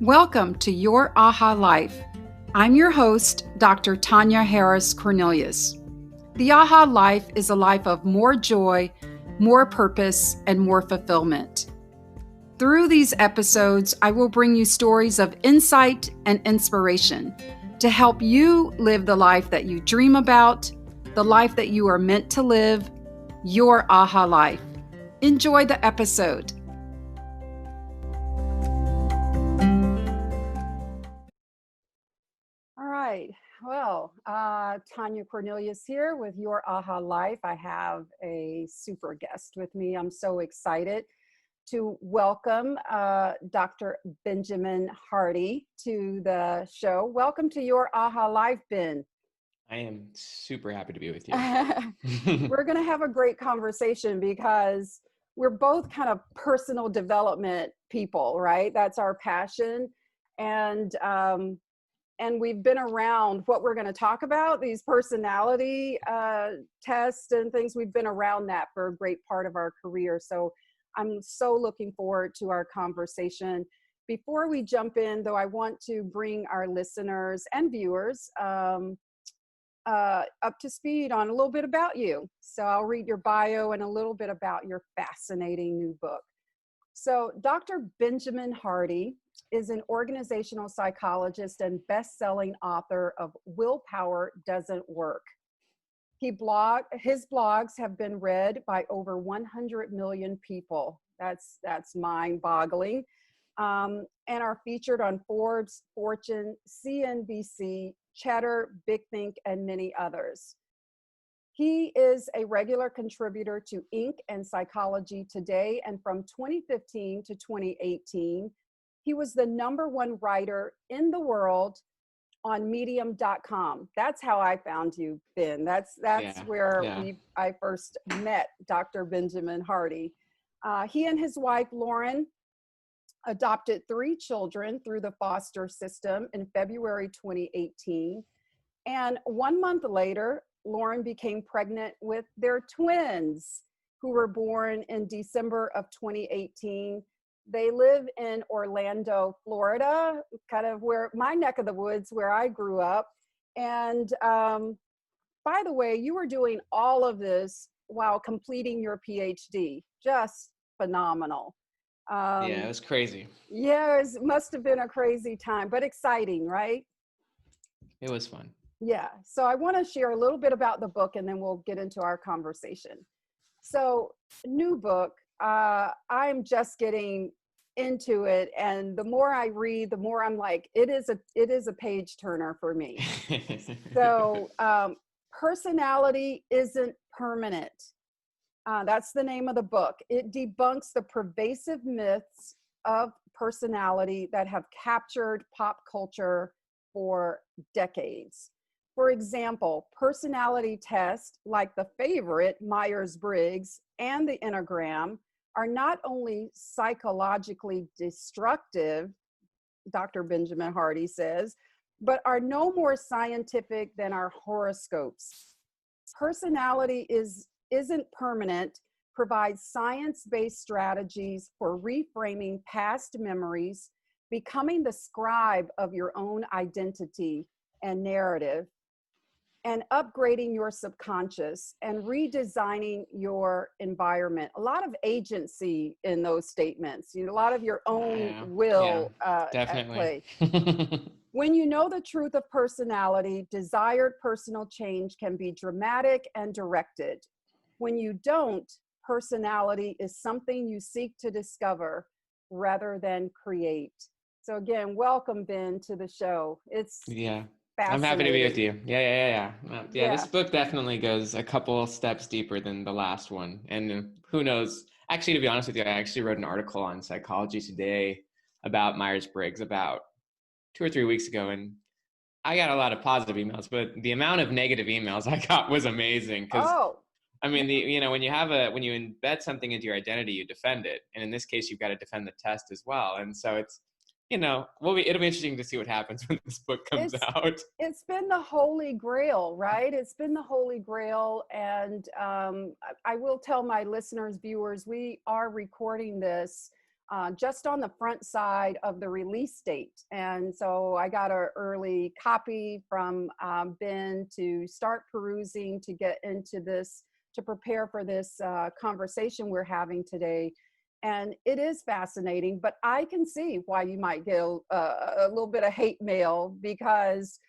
Welcome to Your Aha Life. I'm your host, Dr. Tonya Harris Cornelius. The Aha Life is a life of more joy, more purpose, and more fulfillment. Through these episodes, I will bring you stories of insight and inspiration to help you live the life that you dream about, the life that you are meant to live, your Aha Life. Enjoy the episode. All right. Well, Tonya Cornelius here with Your Aha Life. I have a super guest with me. I'm so excited to welcome Dr. Benjamin Hardy to the show. Welcome to Your Aha Life, Ben. I am super happy to be with you. We're going to have a great conversation because we're both kind of personal development people, right? That's our passion. And we've been around what we're going to talk about, these personality tests and things. We've been around that for a great part of our career. So I'm so looking forward to our conversation. Before we jump in, though, I want to bring our listeners and viewers up to speed on a little bit about you. So I'll read your bio and a little bit about your fascinating new book. So Dr. Benjamin Hardy is an organizational psychologist and best-selling author of Willpower Doesn't Work. His blogs have been read by over 100 million people. That's mind-boggling. And are featured on Forbes, Fortune, CNBC, Cheddar, Big Think, and many others. He is a regular contributor to Inc. and Psychology Today, and from 2015 to 2018, he was the #1 writer in the world on medium.com. That's how I found you, Ben. That's where I first met Dr. Benjamin Hardy. He and his wife, Lauren, adopted 3 children through the foster system in February 2018. And 1 month later, Lauren became pregnant with their twins, who were born in December of 2018. They live in Orlando, Florida, kind of where my neck of the woods, where I grew up. And by the way, you were doing all of this while completing your PhD. Just phenomenal. Yeah, it was crazy. Yeah, it must have been a crazy time, but exciting, right? It was fun. Yeah. So I want to share a little bit about the book and then we'll get into our conversation. So, new book, I'm just getting into it. And the more I read, the more I'm like, it is a page turner for me. So, personality isn't permanent. That's the name of the book. It debunks the pervasive myths of personality that have captured pop culture for decades. For example, personality tests like the favorite Myers-Briggs and the Enneagram are not only psychologically destructive, Dr. Benjamin Hardy says, but are no more scientific than our horoscopes. Personality isn't permanent, provides science-based strategies for reframing past memories, becoming the scribe of your own identity and narrative, and upgrading your subconscious and redesigning your environment. A lot of agency in those statements, a lot of your own will definitely. at play. When you know the truth of personality, desired personal change can be dramatic and directed. When you don't, personality is something you seek to discover rather than create. So again, welcome, Ben, to the show. It's I'm happy to be with you. Yeah. This Yeah. book definitely goes a couple steps deeper than the last one. And who knows? Actually, to be honest with you, I actually wrote an article on Psychology Today about Myers-Briggs about 2 or 3 weeks ago. And I got a lot of positive emails, but the amount of negative emails I got was amazing. Because I mean, when you embed something into your identity, you defend it. And in this case, you've got to defend the test as well. And so it's, it'll be interesting to see what happens when this book comes out. It's been the holy grail, right? It's been the holy grail. And I will tell my listeners, viewers, we are recording this just on the front side of the release date. And so I got an early copy from Ben to start perusing, to get into this, to prepare for this conversation we're having today. And it is fascinating, but I can see why you might get a little bit of hate mail, because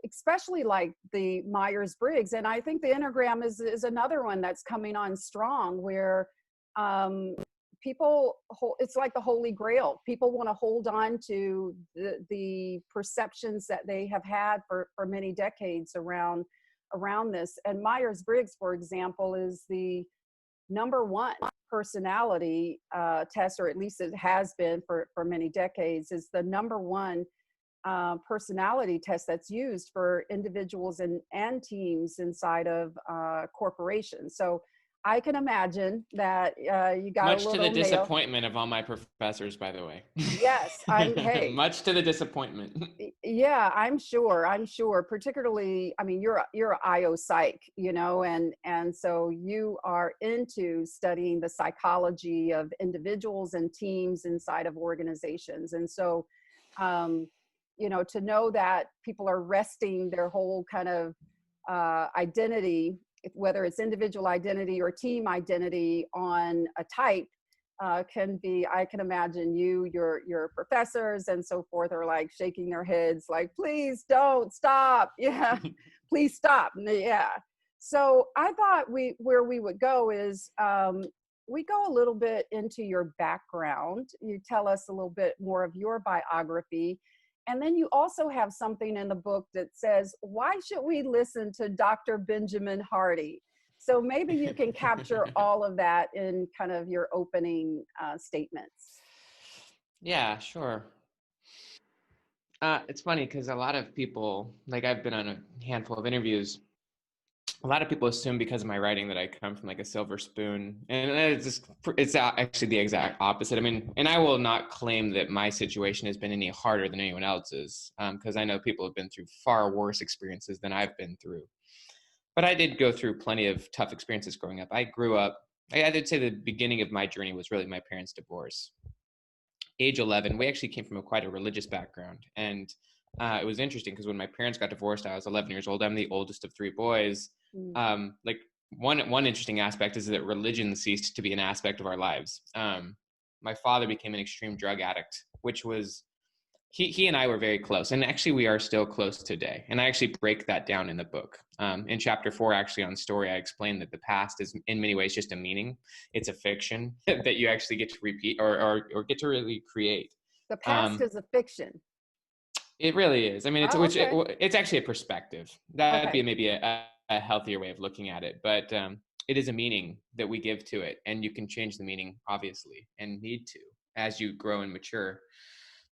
especially like the Myers-Briggs, and I think the Enneagram is another one that's coming on strong, where people, it's like the Holy Grail. People want to hold on to the perceptions that they have had for many decades around this. And Myers-Briggs, for example, is the number one personality test, or at least it has been for many decades, is the number one personality test that's used for individuals and teams inside of corporations. So I can imagine that you got much a little to the mail. Disappointment of all my professors, by the way. Yes, hey. Much to the disappointment. Yeah, I'm sure. Particularly, I mean, you're a IO psych, and so you are into studying the psychology of individuals and teams inside of organizations. And so, to know that people are resting their whole kind of identity, whether it's individual identity or team identity, on a type, can be, I can imagine your professors and so forth are like shaking their heads like, please don't stop. Yeah, please stop. Yeah. So I thought where we would go is, we go a little bit into your background. You tell us a little bit more of your biography. And then you also have something in the book that says, why should we listen to Dr. Benjamin Hardy? So maybe you can capture all of that in kind of your opening statements. Yeah, sure. It's funny because a lot of people, like I've been on a handful of interviews, a lot of people assume because of my writing that I come from like a silver spoon, and it's actually the exact opposite. I mean, and I will not claim that my situation has been any harder than anyone else's, because I know people have been through far worse experiences than I've been through. But I did go through plenty of tough experiences growing up. I grew up, I would say the beginning of my journey was really my parents' divorce. Age 11, we actually came from quite a religious background. And it was interesting because when my parents got divorced, I was 11 years old. I'm the oldest of three boys. Like one interesting aspect is that religion ceased to be an aspect of our lives. My father became an extreme drug addict, which was, he and I were very close, and actually we are still close today. And I actually break that down in the book. In chapter 4, actually on story, I explain that the past is in many ways just a meaning. It's a fiction that you actually get to repeat or get to really create. The past is a fiction. It really is. I mean, it's actually a perspective. That'd be maybe a healthier way of looking at it. But it is a meaning that we give to it, and you can change the meaning, obviously, and need to as you grow and mature.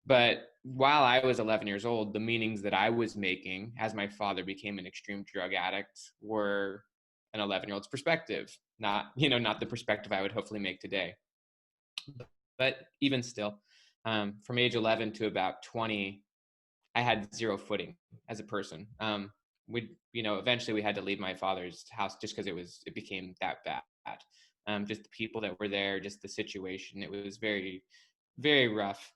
But while I was 11 years old, the meanings that I was making as my father became an extreme drug addict were an 11-year-old's perspective, not the perspective I would hopefully make today. But even still, from age 11 to about 20, I had zero footing as a person. Eventually we had to leave my father's house just because it became that bad. Just the people that were there, just the situation. It was very, very rough.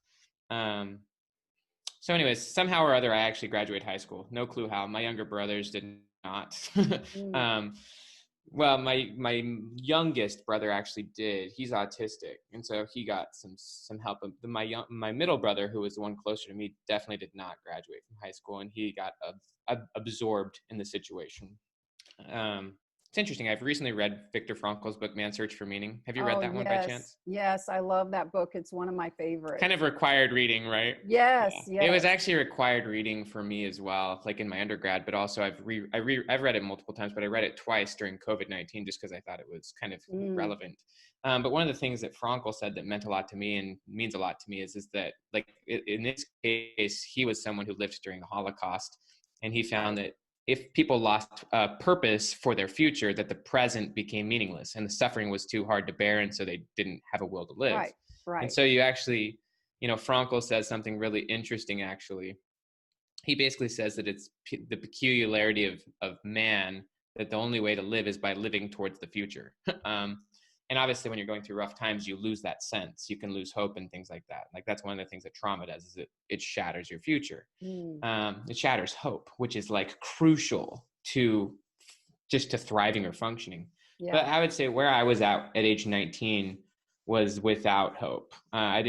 So anyways, somehow or other, I actually graduated high school. No clue how. My younger brothers did not. Well, my youngest brother actually did. He's autistic, and so he got some help. My middle brother, who was the one closer to me, definitely did not graduate from high school, and he got absorbed in the situation. It's interesting. I've recently read Viktor Frankl's book, Man's Search for Meaning. Have you read that one by chance? Yes, I love that book. It's one of my favorites. Kind of required reading, right? Yes. It was actually required reading for me as well, like in my undergrad, but also I've read it multiple times, but I read it twice during COVID-19 just because I thought it was kind of relevant. But one of the things that Frankl said that meant a lot to me and means a lot to me is that, like, in this case, he was someone who lived during the Holocaust, and he found that if people lost purpose for their future, that the present became meaningless and the suffering was too hard to bear. And so they didn't have a will to live. Right. And so you actually, Frankl says something really interesting, actually. He basically says that it's the peculiarity of man, that the only way to live is by living towards the future. And obviously when you're going through rough times, you lose that sense. You can lose hope and things like that. Like that's one of the things that trauma does, is it shatters your future. It shatters hope, which is like crucial to just to thriving or functioning. Yeah. But I would say where I was at age 19 was without hope. I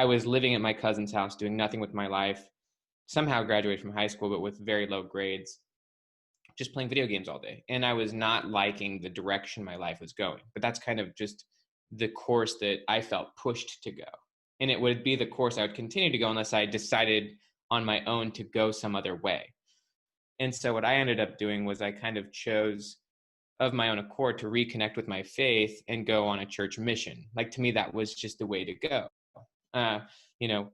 was living at my cousin's house, doing nothing with my life, somehow graduated from high school, but with very low grades, just playing video games all day. And I was not liking the direction my life was going. But that's kind of just the course that I felt pushed to go. And it would be the course I would continue to go unless I decided on my own to go some other way. And so what I ended up doing was I kind of chose of my own accord to reconnect with my faith and go on a church mission. Like, to me, that was just the way to go.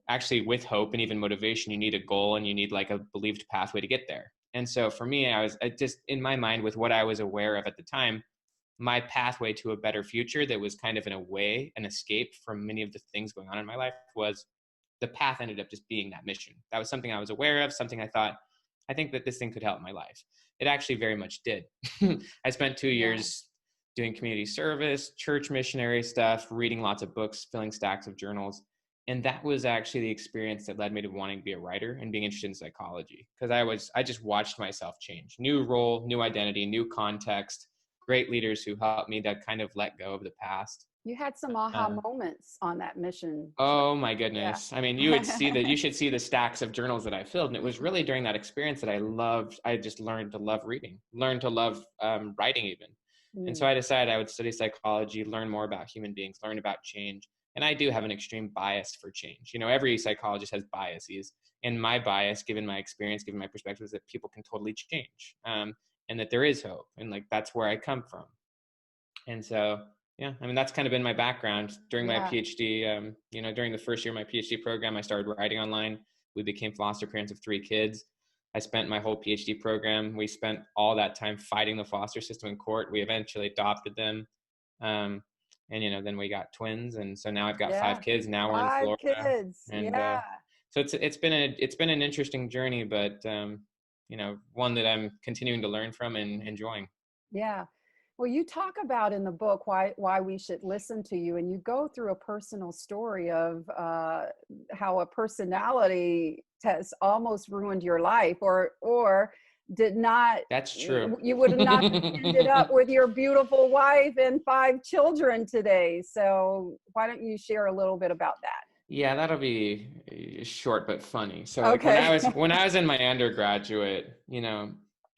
Actually with hope and even motivation, you need a goal and you need like a believed pathway to get there. And so for me, I just in my mind, with what I was aware of at the time, my pathway to a better future that was kind of in a way an escape from many of the things going on in my life was the path ended up just being that mission. That was something I was aware of, something I thought, I think that this thing could help my life. It actually very much did. I spent 2 years doing community service, church missionary stuff, reading lots of books, filling stacks of journals. And that was actually the experience that led me to wanting to be a writer and being interested in psychology. Because I just watched myself change. New role, new identity, new context, great leaders who helped me to kind of let go of the past. You had some aha moments on that mission. Oh my goodness. Yeah. I mean, you should see the stacks of journals that I filled. And it was really during that experience that I just learned to love reading, learned to love writing even. And so I decided I would study psychology, learn more about human beings, learn about change. And I do have an extreme bias for change. Every psychologist has biases. And my bias, given my experience, given my perspective, is that people can totally change, and that there is hope. And like, that's where I come from. And so, yeah, I mean, that's kind of been my background during my PhD. During the first year of my PhD program, I started writing online. We became foster parents of 3 kids. I spent my whole PhD program. We spent all that time fighting the foster system in court. We eventually adopted them. And, then we got twins. And so now I've got 5 kids. Now we're in Florida. 5 kids. And, so it's been an interesting journey, but, one that I'm continuing to learn from and enjoying. Yeah. Well, you talk about in the book why we should listen to you, and you go through a personal story of how a personality test almost ruined your life, or did not. That's true. You would have not ended up with your beautiful wife and 5 children today. So why don't you share a little bit about that? Yeah, that'll be short but funny. So okay. when I was in my undergraduate,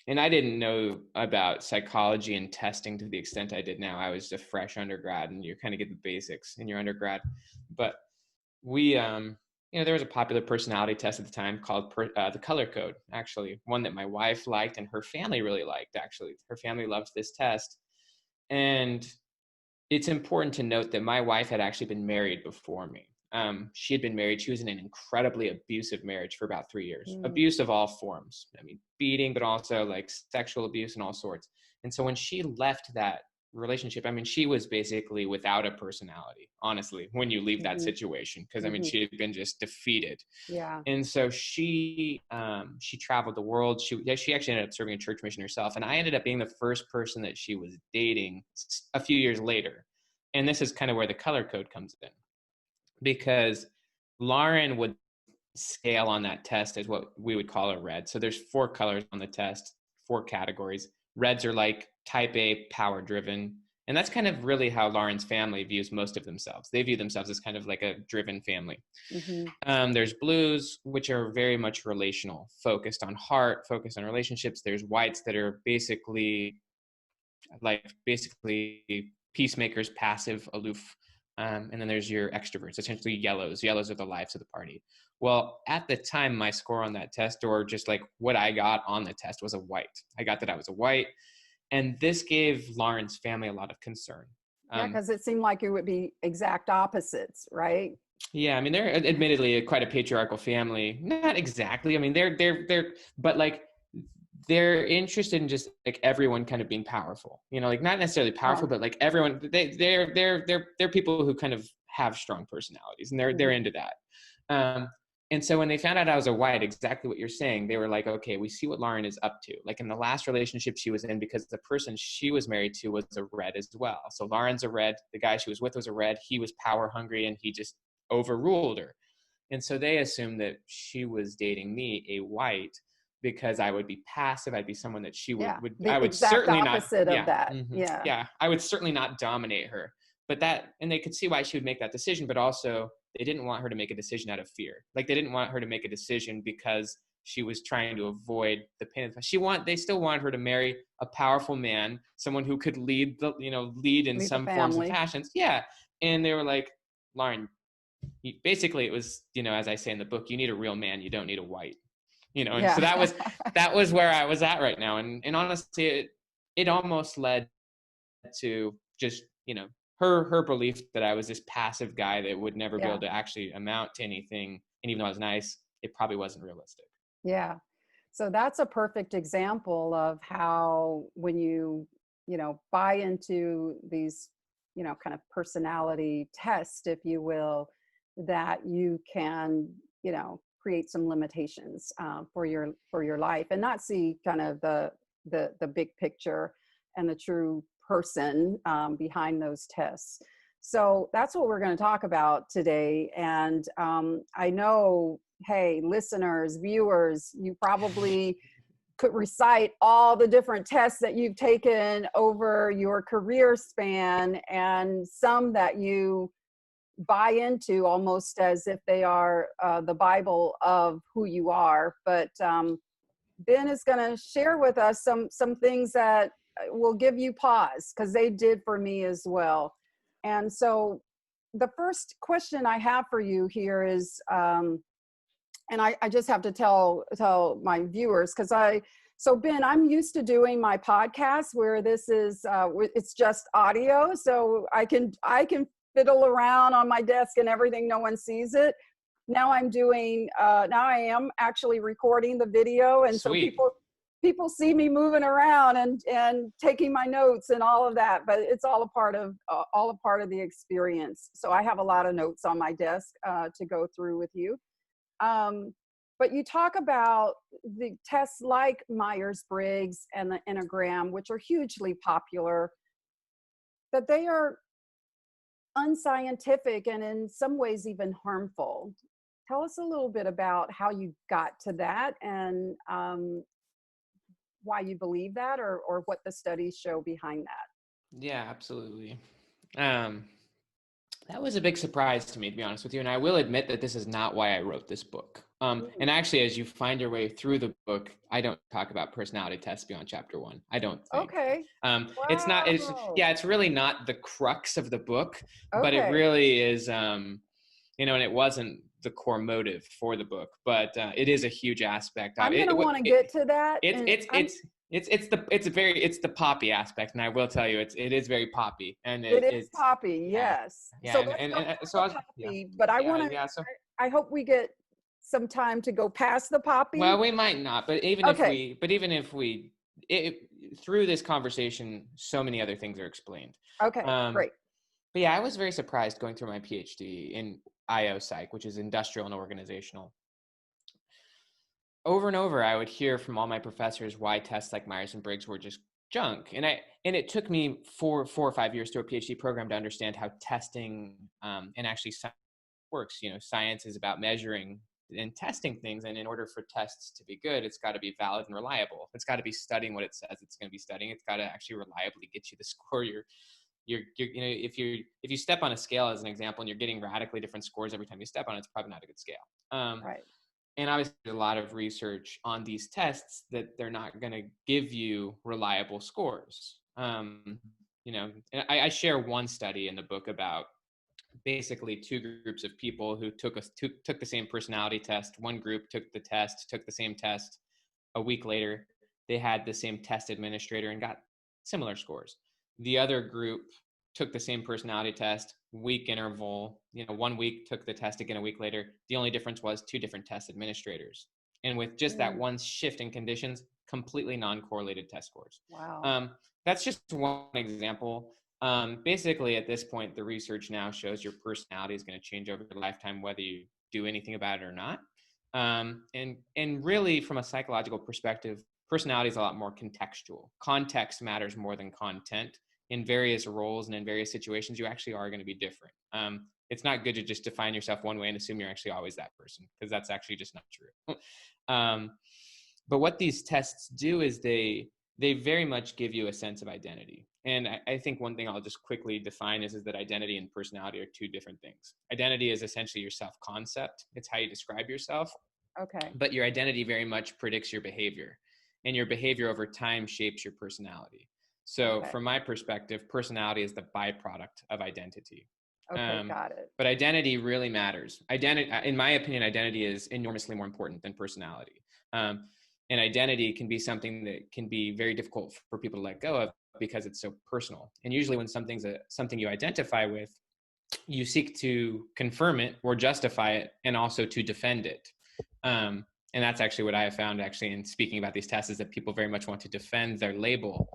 and I didn't know about psychology and testing to the extent I did now. I was a fresh undergrad, and you kind of get the basics in your undergrad. But we, there was a popular personality test at the time called the Color Code, actually, one that my wife liked and her family really liked, actually. Her family loved this test. And it's important to note that my wife had actually been married before me. She had been married. She was in an incredibly abusive marriage for about 3 years. Abuse of all forms. I mean, beating, but also like sexual abuse and all sorts. And so when she left that relationship, I mean, she was basically without a personality, honestly, when you leave that situation, because I mean, she had been just defeated. Yeah. And so she traveled the world. She actually ended up serving a church mission herself. And I ended up being the first person that she was dating a few years later. And this is kind of where the Color Code comes in. Because Lauren would scale on that test as what we would call a red. So there's 4 colors on the test, 4 categories. Reds are like type A, power driven. And that's kind of really how Lauren's family views most of themselves. They view themselves as kind of like a driven family. There's blues, which are very much relational, focused on heart, focused on relationships. There's whites that are basically peacemakers, passive, aloof. And then there's your extroverts, essentially yellows. Yellows are the lives of the party. Well, at the time, my score on that test, or just like what I got on the test, was a white. I got that I was a white. And this gave Lauren's family a lot of concern. Yeah, because it seemed like it would be exact opposites, right? Yeah, I mean, they're admittedly quite a patriarchal family. Not exactly. I mean, but like, they're interested in just like everyone kind of being powerful, like not necessarily powerful, but like everyone, they're people who kind of have strong personalities, and they're into that. And so when they found out I was a white, exactly what you're saying, they were like, okay, we see what Lauren is up to. Like in the last relationship she was in, because the person she was married to was a red as well. So Lauren's a red, the guy she was with was a red, he was power hungry and he just overruled her. And so they assumed that she was dating me, a white, because I would be passive. I'd be someone that she Yeah, would the I would exact certainly not, opposite of yeah, that. Yeah. yeah, I would certainly not dominate her. But that, and they could see why she would make that decision, but also they didn't want her to make a decision out of fear. Like they didn't want her to make a decision because she was trying to avoid the pain. They still wanted her to marry a powerful man, someone who could lead lead in Leave the some forms and family. fashions. Yeah. And they were like, Lauren, basically it was, as I say in the book, you need a real man, you don't need a white, and Yeah. so that was where I was at right now. And honestly, it almost led to just, her belief that I was this passive guy that would never be Yeah. able to actually amount to anything. And even though I was nice, it probably wasn't realistic. Yeah. So that's a perfect example of how when you buy into these, kind of personality tests, if you will, that you can, create some limitations for your life and not see kind of the big picture and the true person behind those tests. So that's what we're going to talk about today. And I know, hey, listeners, viewers, you probably could recite all the different tests that you've taken over your career span, and some that you buy into almost as if they are the Bible of who you are. But Ben is going to share with us some things that will give you pause, because they did for me as well. And so the first question I have for you here is, and I just have to tell my viewers, so Ben, I'm used to doing my podcast where this is, it's just audio. So I can fiddle around on my desk and everything. No one sees it. Now now I am actually recording the video. And Sweet. so people see me moving around and taking my notes and all of that, but it's all a part of the experience. So I have a lot of notes on my desk to go through with you. But you talk about the tests like Myers-Briggs and the Enneagram, which are hugely popular, that they are unscientific and in some ways even harmful. Tell us a little bit about how you got to that, and why you believe that, or what the studies show behind that. Yeah, absolutely. That was a big surprise to me, to be honest with you. And I will admit that this is not why I wrote this book. And actually, as you find your way through the book, I don't talk about personality tests beyond chapter 1. I don't think. Okay. It's not, Wow. it's really not the crux of the book, but it Okay. really is, and it wasn't the core motive for the book, but it is a huge aspect. I'm going to want to get to that. It's the poppy aspect, and I will tell you, it is very poppy, and It is it's poppy, yeah, yes. yeah, So and, let's and, go and past so the I was, poppy, but I want to. yeah, so I hope we get some time to go past the poppy. well, we might not, but even Okay. if we through this conversation, so many other things are explained. Okay, great. But yeah, I was very surprised going through my PhD in IO Psych, which is industrial and organizational. Over and over, I would hear from all my professors why tests like Myers and Briggs were just junk, and it took me 4 or 5 years through a PhD program to understand how testing and actually science works. Science is about measuring and testing things, and in order for tests to be good, it's got to be valid and reliable. It's got to be studying what it says it's going to be studying. It's got to actually reliably get you the score if you step on a scale as an example and you're getting radically different scores every time you step on it, it's probably not a good scale. Right. And obviously there's a lot of research on these tests that they're not going to give you reliable scores. And I share one study in the book about basically 2 groups of people who took the same personality test. One group took the same test. A week later, they had the same test administrator and got similar scores. The other group took the same personality test, week interval, 1 week, took the test again a week later. The only difference was 2 different test administrators. And with just that one shift in conditions, completely non-correlated test scores. Wow. That's just one example. Basically, at this point, the research now shows your personality is going to change over your lifetime, whether you do anything about it or not. And really, from a psychological perspective, personality is a lot more contextual. Context matters more than content. In various roles and in various situations, you actually are going to be different. It's not good to just define yourself one way and assume you're actually always that person, because that's actually just not true. But what these tests do is they very much give you a sense of identity. And I think one thing I'll just quickly define is that identity and personality are two different things. Identity is essentially your self-concept. It's how you describe yourself. Okay. But your identity very much predicts your behavior. And your behavior over time shapes your personality. So Okay. from my perspective, personality is the byproduct of identity. Okay, got it. But identity really matters. Identity, in my opinion, identity is enormously more important than personality. And identity can be something that can be very difficult for people to let go of because it's so personal. And usually when something's something you identify with, you seek to confirm it or justify it and also to defend it. And that's actually what I have found actually in speaking about these tests, is that people very much want to defend their label.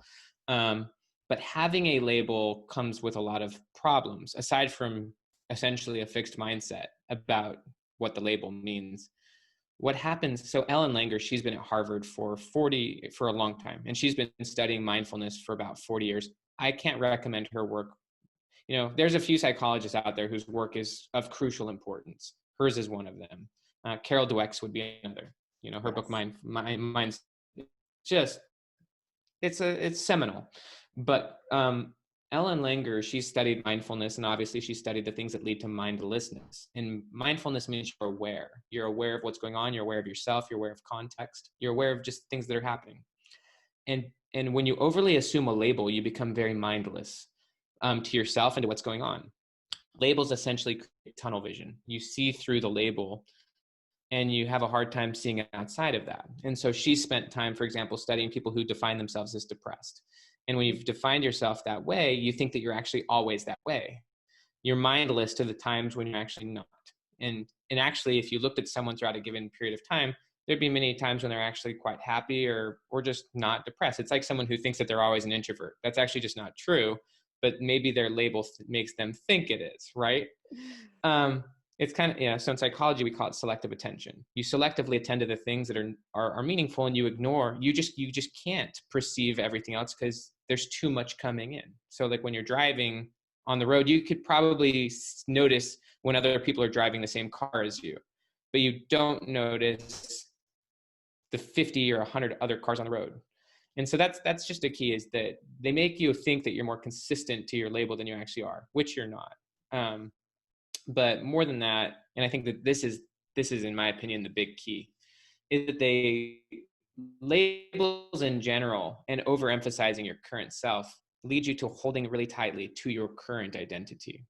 But having a label comes with a lot of problems, aside from essentially a fixed mindset about what the label means. What happens, so Ellen Langer, she's been at Harvard for a long time, and she's been studying mindfulness for about 40 years. I can't recommend her work. You know, there's a few psychologists out there whose work is of crucial importance. Hers is one of them. Carol Dweck's would be another. You know, her book, Mind's just, it's seminal. But Ellen Langer, she studied mindfulness, and obviously she studied the things that lead to mindlessness. And mindfulness means you're aware. You're aware of what's going on. You're aware of yourself. You're aware of context. You're aware of just things that are happening. And when you overly assume a label, you become very mindless to yourself and to what's going on. Labels essentially create tunnel vision. You see through the label, and you have a hard time seeing outside of that. And so she spent time, for example, studying people who define themselves as depressed. And when you've defined yourself that way, you think that you're actually always that way. You're mindless to the times when you're actually not. And actually, if you looked at someone throughout a given period of time, there'd be many times when they're actually quite happy or just not depressed. It's like someone who thinks that they're always an introvert. That's actually just not true, but maybe their label makes them think it is, right? It's kind of, so in psychology, we call it selective attention. You selectively attend to the things that are meaningful, and you just can't perceive everything else because there's too much coming in. So like when you're driving on the road, you could probably notice when other people are driving the same car as you, but you don't notice the 50 or 100 other cars on the road. And so that's just a key, is that they make you think that you're more consistent to your label than you actually are, which you're not. But more than that, and I think that this is, in my opinion, the big key, is that they labels in general and overemphasizing your current self lead you to holding really tightly to your current identity.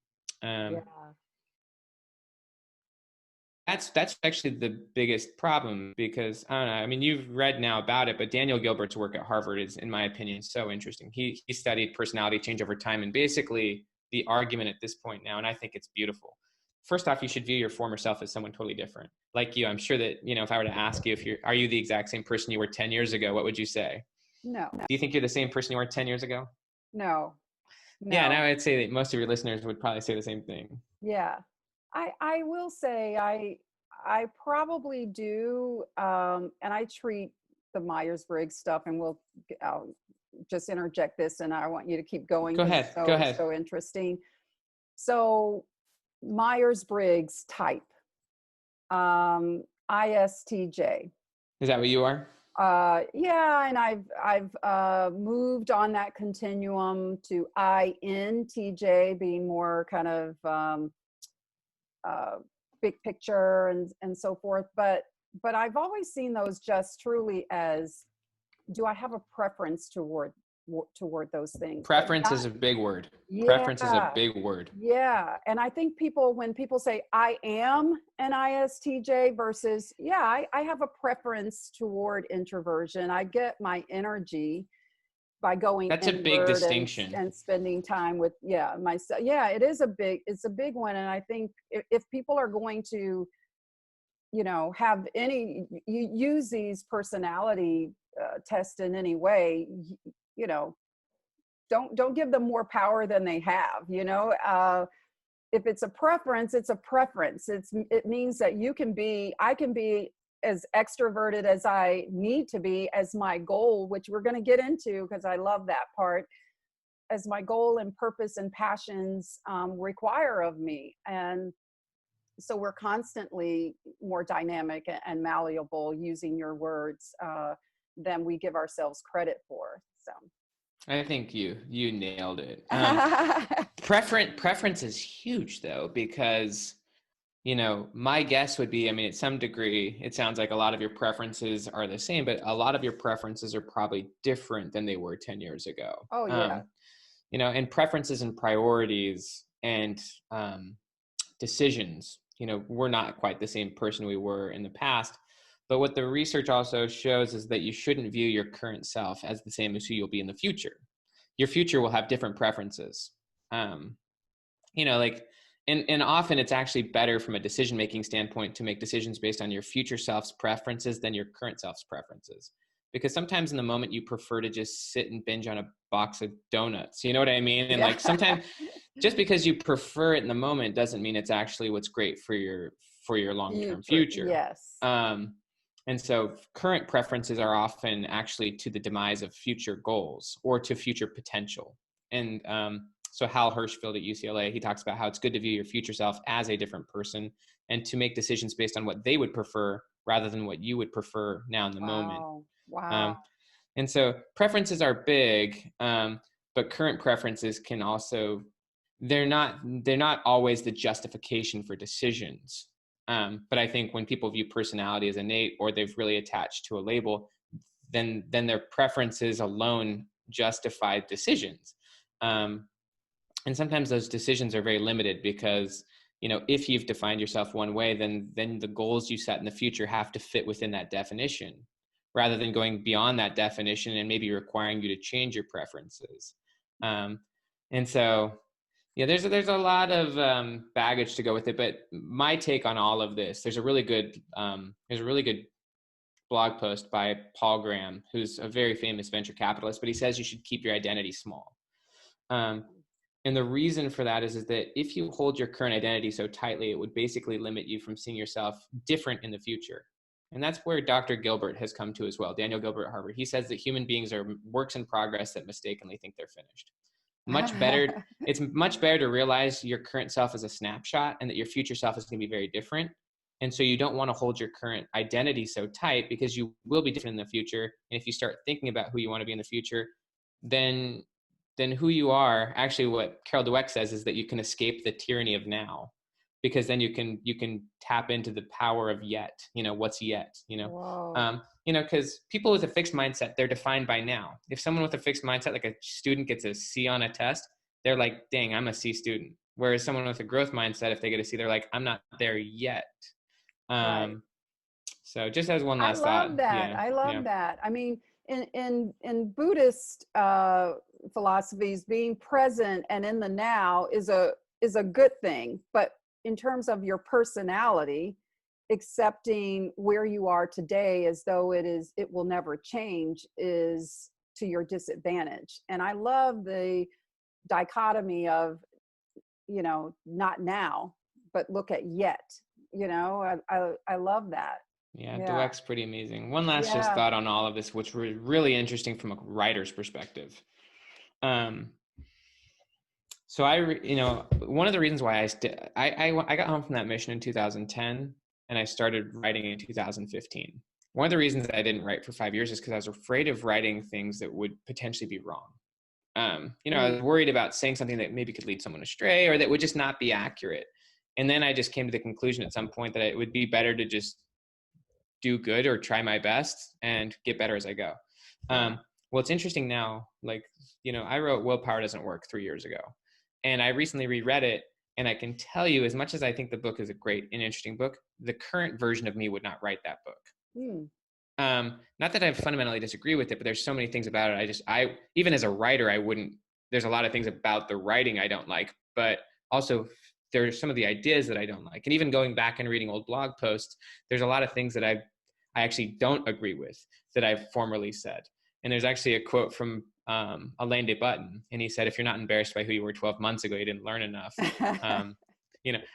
That's actually the biggest problem, because I don't know, I mean, you've read now about it, but Daniel Gilbert's work at Harvard is, in my opinion, so interesting. He studied personality change over time, and basically the argument at this point now, and I think it's beautiful. First off, you should view your former self as someone totally different. Like you, I'm sure that, if I were to ask you, are you the exact same person you were 10 years ago? What would you say? No. Do you think you're the same person you were 10 years ago? No. Yeah, and I would say that most of your listeners would probably say the same thing. Yeah. I will say I probably do, and I treat the Myers-Briggs stuff, and I'll just interject this, and I want you to keep going. Go ahead. Go ahead. So interesting. So Myers-Briggs type, ISTJ. Is that what you are? Yeah, and I've moved on that continuum to INTJ, being more kind of big picture and so forth. But I've always seen those just truly as, do I have a preference toward those things? Preference is a big word. Yeah, preference is a big word. Yeah. And I think when people say I am an ISTJ versus, I have a preference toward introversion. I get my energy by going That's a big distinction and spending time with myself. It's a big one. And I think if people are going to have use these personality tests in any way, don't give them more power than they have. If it's a preference, it's a preference. It means that I can be as extroverted as I need to be as my goal, which we're going to get into because I love that part, as my goal and purpose and passions require of me. And so we're constantly more dynamic and malleable, using your words, than we give ourselves credit for. So I think you nailed it. Preference is huge though, because, you know, my guess would be, I mean, at some degree, it sounds like a lot of your preferences are the same, but a lot of your preferences are probably different than they were 10 years ago. Oh yeah. You know, and preferences and priorities and decisions, you know, we're not quite the same person we were in the past. But what the research also shows is that you shouldn't view your current self as the same as who you'll be in the future. Your future will have different preferences. You know, like, and often it's actually better from a decision-making standpoint to make decisions based on your future self's preferences than your current self's preferences. Because sometimes in the moment you prefer to just sit and binge on a box of donuts. You know what I mean? And like sometimes just because you prefer it in the moment doesn't mean it's actually what's great for your long-term future. Yes. And so current preferences are often actually to the demise of future goals or to future potential. And so Hal Hirschfeld at UCLA, he talks about how it's good to view your future self as a different person and to make decisions based on what they would prefer rather than what you would prefer now in the moment. Wow. And so preferences are big, but current preferences can also, they're not always the justification for decisions. But I think when people view personality as innate, or they've really attached to a label, then their preferences alone justify decisions. And sometimes those decisions are very limited because, you know, if you've defined yourself one way, then the goals you set in the future have to fit within that definition, rather than going beyond that definition and maybe requiring you to change your preferences. And so, yeah, there's a lot of baggage to go with it. But my take on all of this, there's a really good blog post by Paul Graham, who's a very famous venture capitalist, but he says you should keep your identity small. And the reason for that is that if you hold your current identity so tightly, it would basically limit you from seeing yourself different in the future. And that's where Dr. Gilbert has come to as well. Daniel Gilbert at Harvard. He says that human beings are works in progress that mistakenly think they're finished. It's much better to realize your current self is a snapshot and that your future self is going to be very different. And so you don't want to hold your current identity so tight because you will be different in the future. And if you start thinking about who you want to be in the future, then who you are, actually what Carol Dweck says is that you can escape the tyranny of now, because then you can tap into the power of yet, you know, what's yet, you know, you know, because people with a fixed mindset, they're defined by now. If someone with a fixed mindset, like a student gets a C on a test, they're like, dang, I'm a C student. Whereas someone with a growth mindset, if they get a C, they're like, I'm not there yet. Right. So just as one last thought. I love that. I mean, in Buddhist philosophies, being present and in the now is a good thing. But in terms of your personality, accepting where you are today as though it will never change is to your disadvantage. And I love the dichotomy of, you know, not now, but look at yet. You know, I love that. Yeah, Dweck's pretty amazing. One last just thought on all of this, which was really interesting from a writer's perspective. So one of the reasons why I got home from that mission in 2010 and I started writing in 2015. One of the reasons that I didn't write for 5 years is because I was afraid of writing things that would potentially be wrong. I was worried about saying something that maybe could lead someone astray or that would just not be accurate. And then I just came to the conclusion at some point that it would be better to just do good or try my best and get better as I go. Well, it's interesting now, like, you know, I wrote Willpower Doesn't Work 3 years ago, and I recently reread it. And I can tell you, as much as I think the book is a great and interesting book, the current version of me would not write that book. Not that I fundamentally disagree with it, but there's so many things about it. I even as a writer, there's a lot of things about the writing I don't like, but also there's some of the ideas that I don't like. And even going back and reading old blog posts, there's a lot of things that I actually don't agree with that I've formerly said. And there's actually a quote from Alain de Botton, and he said, if you're not embarrassed by who you were 12 months ago, you didn't learn enough.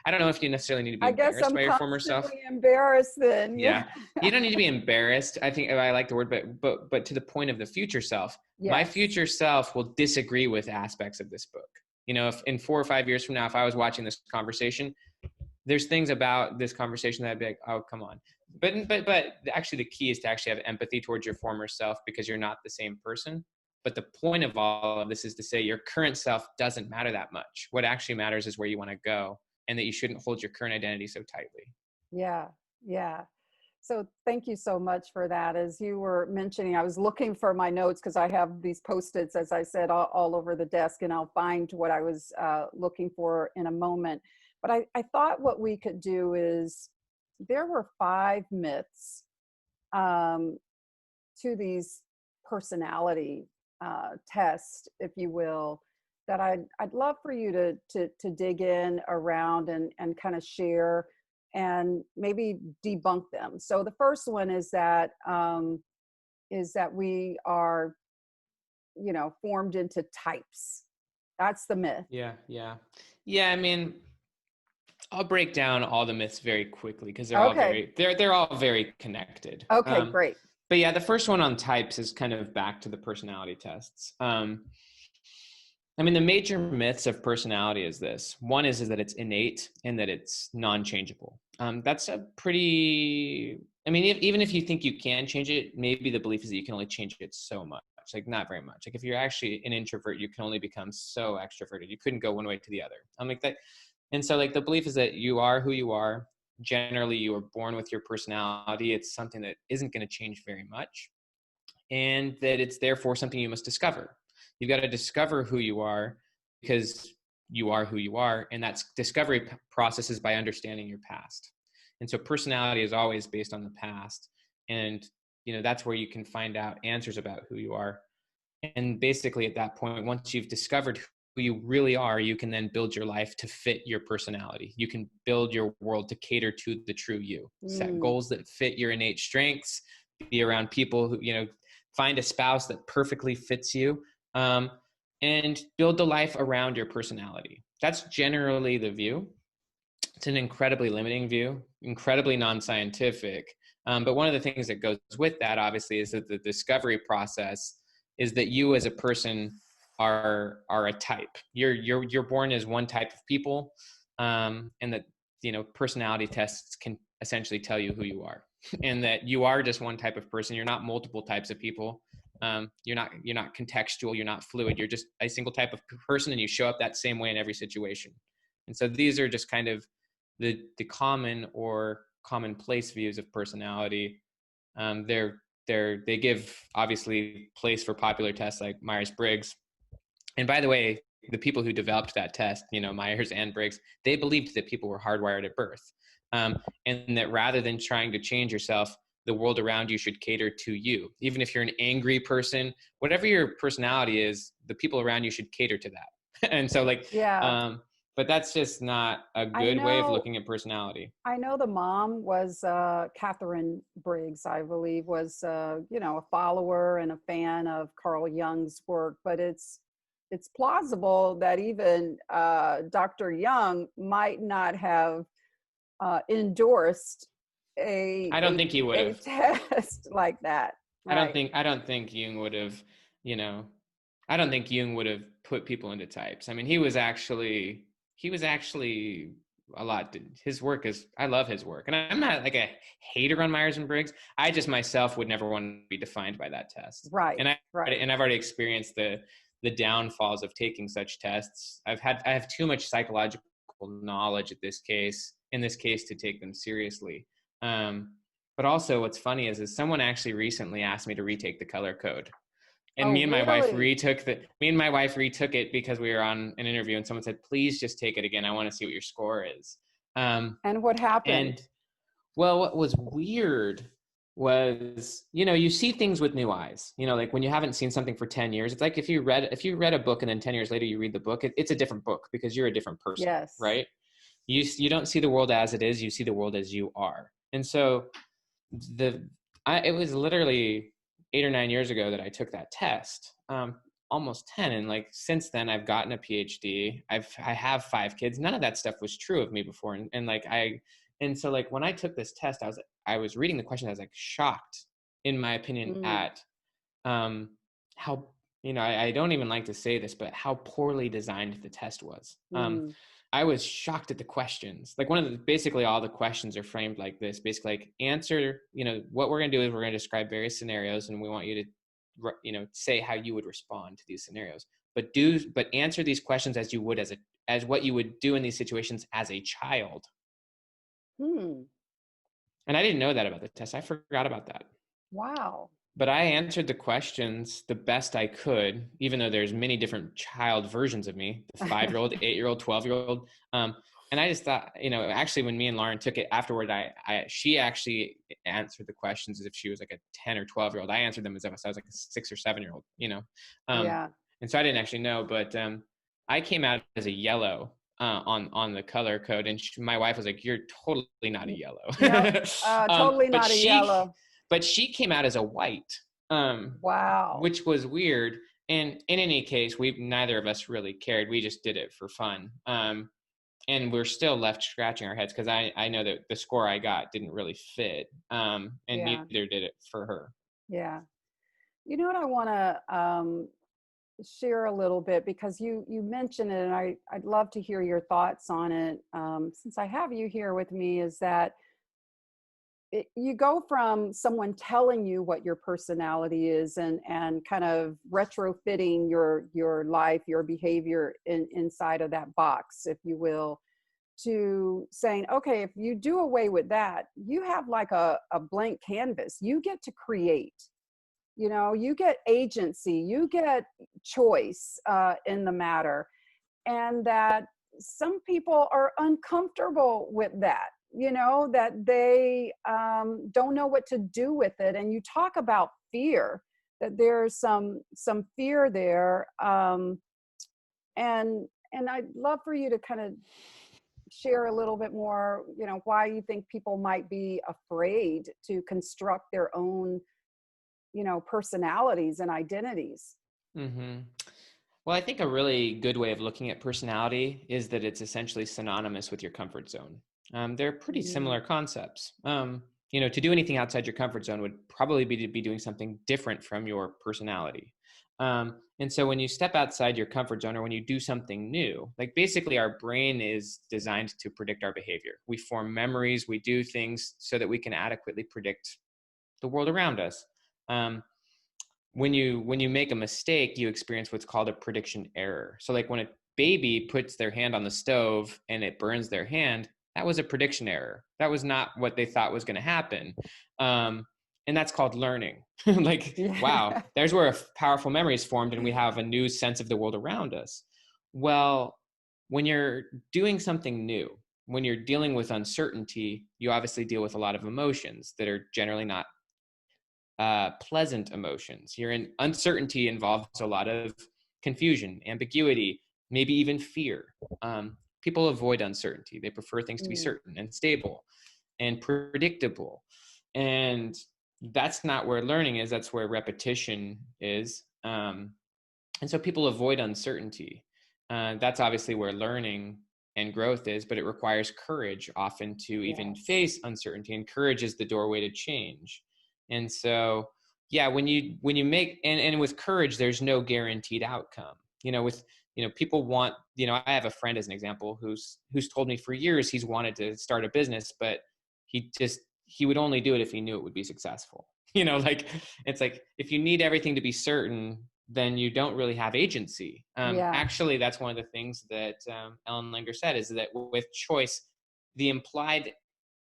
I don't know if you necessarily need to be I guess embarrassed I'm by your former self. constantly embarrassed then. Yeah. Yeah. You don't need to be embarrassed. I think I like the word, but to the point of the future self, my Yes. future self will disagree with aspects of this book. If in 4 or 5 years from now, if I was watching this conversation, there's things about this conversation that I'd be like, oh, come on. But actually the key is to actually have empathy towards your former self, because you're not the same person. But the point of all of this is to say your current self doesn't matter that much. What actually matters is where you want to go, and that you shouldn't hold your current identity so tightly. Yeah. Yeah. So thank you so much for that. As you were mentioning, I was looking for my notes because I have these Post-its, as I said, all over the desk, and I'll find what I was looking for in a moment. But I thought what we could do is, there were 5 myths to these personality tests, if you will, that I'd love for you to dig in around and kind of share and maybe debunk them. So the first one is that we are, formed into types. That's the myth. Yeah. I mean, I'll break down all the myths very quickly, because Okay. they're all very connected. Okay, great. But yeah, the first one on types is kind of back to the personality tests. I mean, the major myths of personality is this. One is that it's innate and that it's non-changeable. That's a pretty, I mean, even if you think you can change it, maybe the belief is that you can only change it so much, like not very much. Like if you're actually an introvert, you can only become so extroverted. You couldn't go one way to the other. I'm like that. And so like the belief is that you are who you are. Generally, you were born with your personality. It's something that isn't going to change very much, and that it's therefore something you must discover. You've got to discover who you are, because you are who you are. And that discovery process is by understanding your past. And so personality is always based on the past. And, that's where you can find out answers about who you are. And basically at that point, once you've discovered who you really are, you can then build your life to fit your personality. You can build your world to cater to the true you, set goals that fit your innate strengths, be around people who, find a spouse that perfectly fits you, and build the life around your personality. That's generally the view. It's an incredibly limiting view, incredibly non-scientific. But one of the things that goes with that, obviously, is that the discovery process is that you as a person are a type. You're born as one type of people, and that personality tests can essentially tell you who you are, and that you are just one type of person. You're not multiple types of people. You're not contextual. You're not fluid. You're just a single type of person, and you show up that same way in every situation. And so these are just kind of the common or commonplace views of personality. They give obviously place for popular tests like Myers-Briggs. And by the way, the people who developed that test, Myers and Briggs, they believed that people were hardwired at birth, and that rather than trying to change yourself, the world around you should cater to you. Even if you're an angry person, whatever your personality is, the people around you should cater to that. And so but that's just not a good way of looking at personality. I know the mom was Catherine Briggs, I believe, was a follower and a fan of Carl Jung's work, but it's plausible that even Dr. Jung might not have endorsed I don't think he would have test like that. Right. I don't think Jung would have, I don't think Jung would have put people into types. I mean, he was actually a lot. His work is, I love his work. And I'm not like a hater on Myers and Briggs. I just myself would never want to be defined by that test. Right. And I've already experienced the downfalls of taking such tests. I have too much psychological knowledge in this case to take them seriously. But also what's funny is someone actually recently asked me to retake the color code. And me and my wife retook it because we were on an interview, and someone said, please just take it again. I want to see what your score is. And what happened? And well, what was weird was, you see things with new eyes, like when you haven't seen something for 10 years, it's like if you read a book and then 10 years later you read the book, it's a different book because you're a different person. Yes. Right. You don't see the world as it is. You see the world as you are. And so it was literally 8 or 9 years ago that I took that test. almost 10. And like, since then I've gotten a PhD. I have 5 kids. None of that stuff was true of me before. And so like, when I took this test, I was reading the question. I was like shocked, in my opinion, Mm, at how, I don't even like to say this, but how poorly designed the test was. mm, I was shocked at the questions. Like, basically all the questions are framed like this, basically like, answer, what we're going to do is we're going to describe various scenarios, and we want you to, say how you would respond to these scenarios, but answer these questions as you would, as what you would do in these situations as a child. hmm. And I didn't know that about the test. I forgot about that. Wow. But I answered the questions the best I could, even though there's many different child versions of me, the 5-year-old, 8-year-old, 12-year-old. And I just thought, actually, when me and Lauren took it afterward, she actually answered the questions as if she was like a 10 or 12-year-old. I answered them as if I was like a 6 or 7-year-old, Yeah. and so I didn't actually know, but I came out as a yellow on the color code, and my wife was like, "You're totally not a yellow." No, totally But not a yellow. she came out as a white, Wow. which was weird. And in any case, neither of us really cared. We just did it for fun. And we're still left scratching our heads, because I know that the score I got didn't really fit. And Yeah. neither did it for her. Yeah. You know what I want to share a little bit, because you mentioned it, and I'd love to hear your thoughts on it. Since I have you here with me, is that you go from someone telling you what your personality is, and kind of retrofitting your life, your behavior inside of that box, if you will, to saying, okay, if you do away with that, you have like a blank canvas. You get to create. You get agency, you get choice in the matter, and that some people are uncomfortable with that, that they don't know what to do with it. And you talk about fear, that there's some fear there, and I'd love for you to kind of share a little bit more, why you think people might be afraid to construct their own personalities and identities. Mm-hmm. Well, I think a really good way of looking at personality is that it's essentially synonymous with your comfort zone. They're pretty Mm, similar concepts. To do anything outside your comfort zone would probably be to be doing something different from your personality. And so when you step outside your comfort zone, or when you do something new, like, basically our brain is designed to predict our behavior. We form memories, we do things so that we can adequately predict the world around us. Um, when you make a mistake, you experience what's called a prediction error. So like, when a baby puts their hand on the stove and it burns their hand, that was a prediction error. That was not what they thought was going to happen. And that's called learning. Like, wow, yeah. there's where a powerful memory is formed, and we have a new sense of the world around us. Well, when you're doing something new, when you're dealing with uncertainty, you obviously deal with a lot of emotions that are generally not pleasant emotions. You're in uncertainty involves a lot of confusion, ambiguity, maybe even fear. People avoid uncertainty. They prefer things to be Mm, certain and stable and predictable. And that's not where learning is. That's where repetition is. And so people avoid uncertainty. That's obviously where learning and growth is, but it requires courage often to even yes. face uncertainty, and courage is the doorway to change. And so, yeah, when you make, and with courage, there's no guaranteed outcome. With, people want, I have a friend, as an example, who's told me for years he's wanted to start a business, but he would only do it if he knew it would be successful. Like, it's like, if you need everything to be certain, then you don't really have agency. Yeah. Actually, that's one of the things that Ellen Langer said, is that with choice, the implied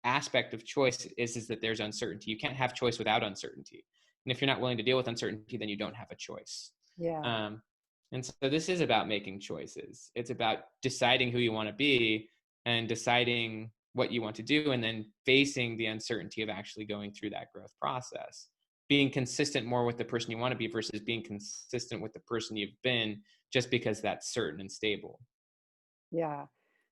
aspect of choice is that there's uncertainty. You can't have choice without uncertainty. And if you're not willing to deal with uncertainty, then you don't have a choice. Yeah. Um, and so this is about making choices. It's about deciding who you want to be, and deciding what you want to do, and then facing the uncertainty of actually going through that growth process. Being consistent more with the person you want to be versus being consistent with the person you've been, just because that's certain and stable. Yeah.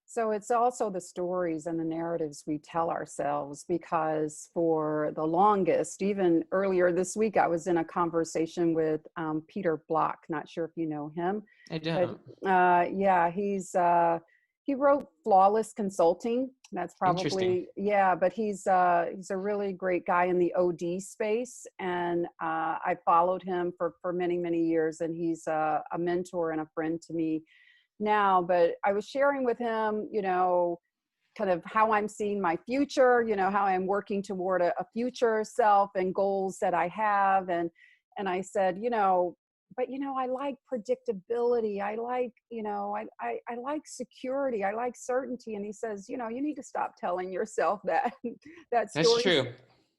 So it's also the stories and the narratives we tell ourselves, because for the longest, even earlier this week, I was in a conversation with Peter Block. Not sure if you know him, I but don't. yeah, he wrote Flawless Consulting. That's Interesting. probably, yeah, but he's a really great guy in the OD space, and I followed him for many many years, and he's a mentor and a friend to me now. But I was sharing with him, kind of how I'm seeing my future, how I'm working toward a future self and goals that I have. And I said, but I like predictability. I like, I like security. I like certainty. And he says, you need to stop telling yourself that that That's story. true.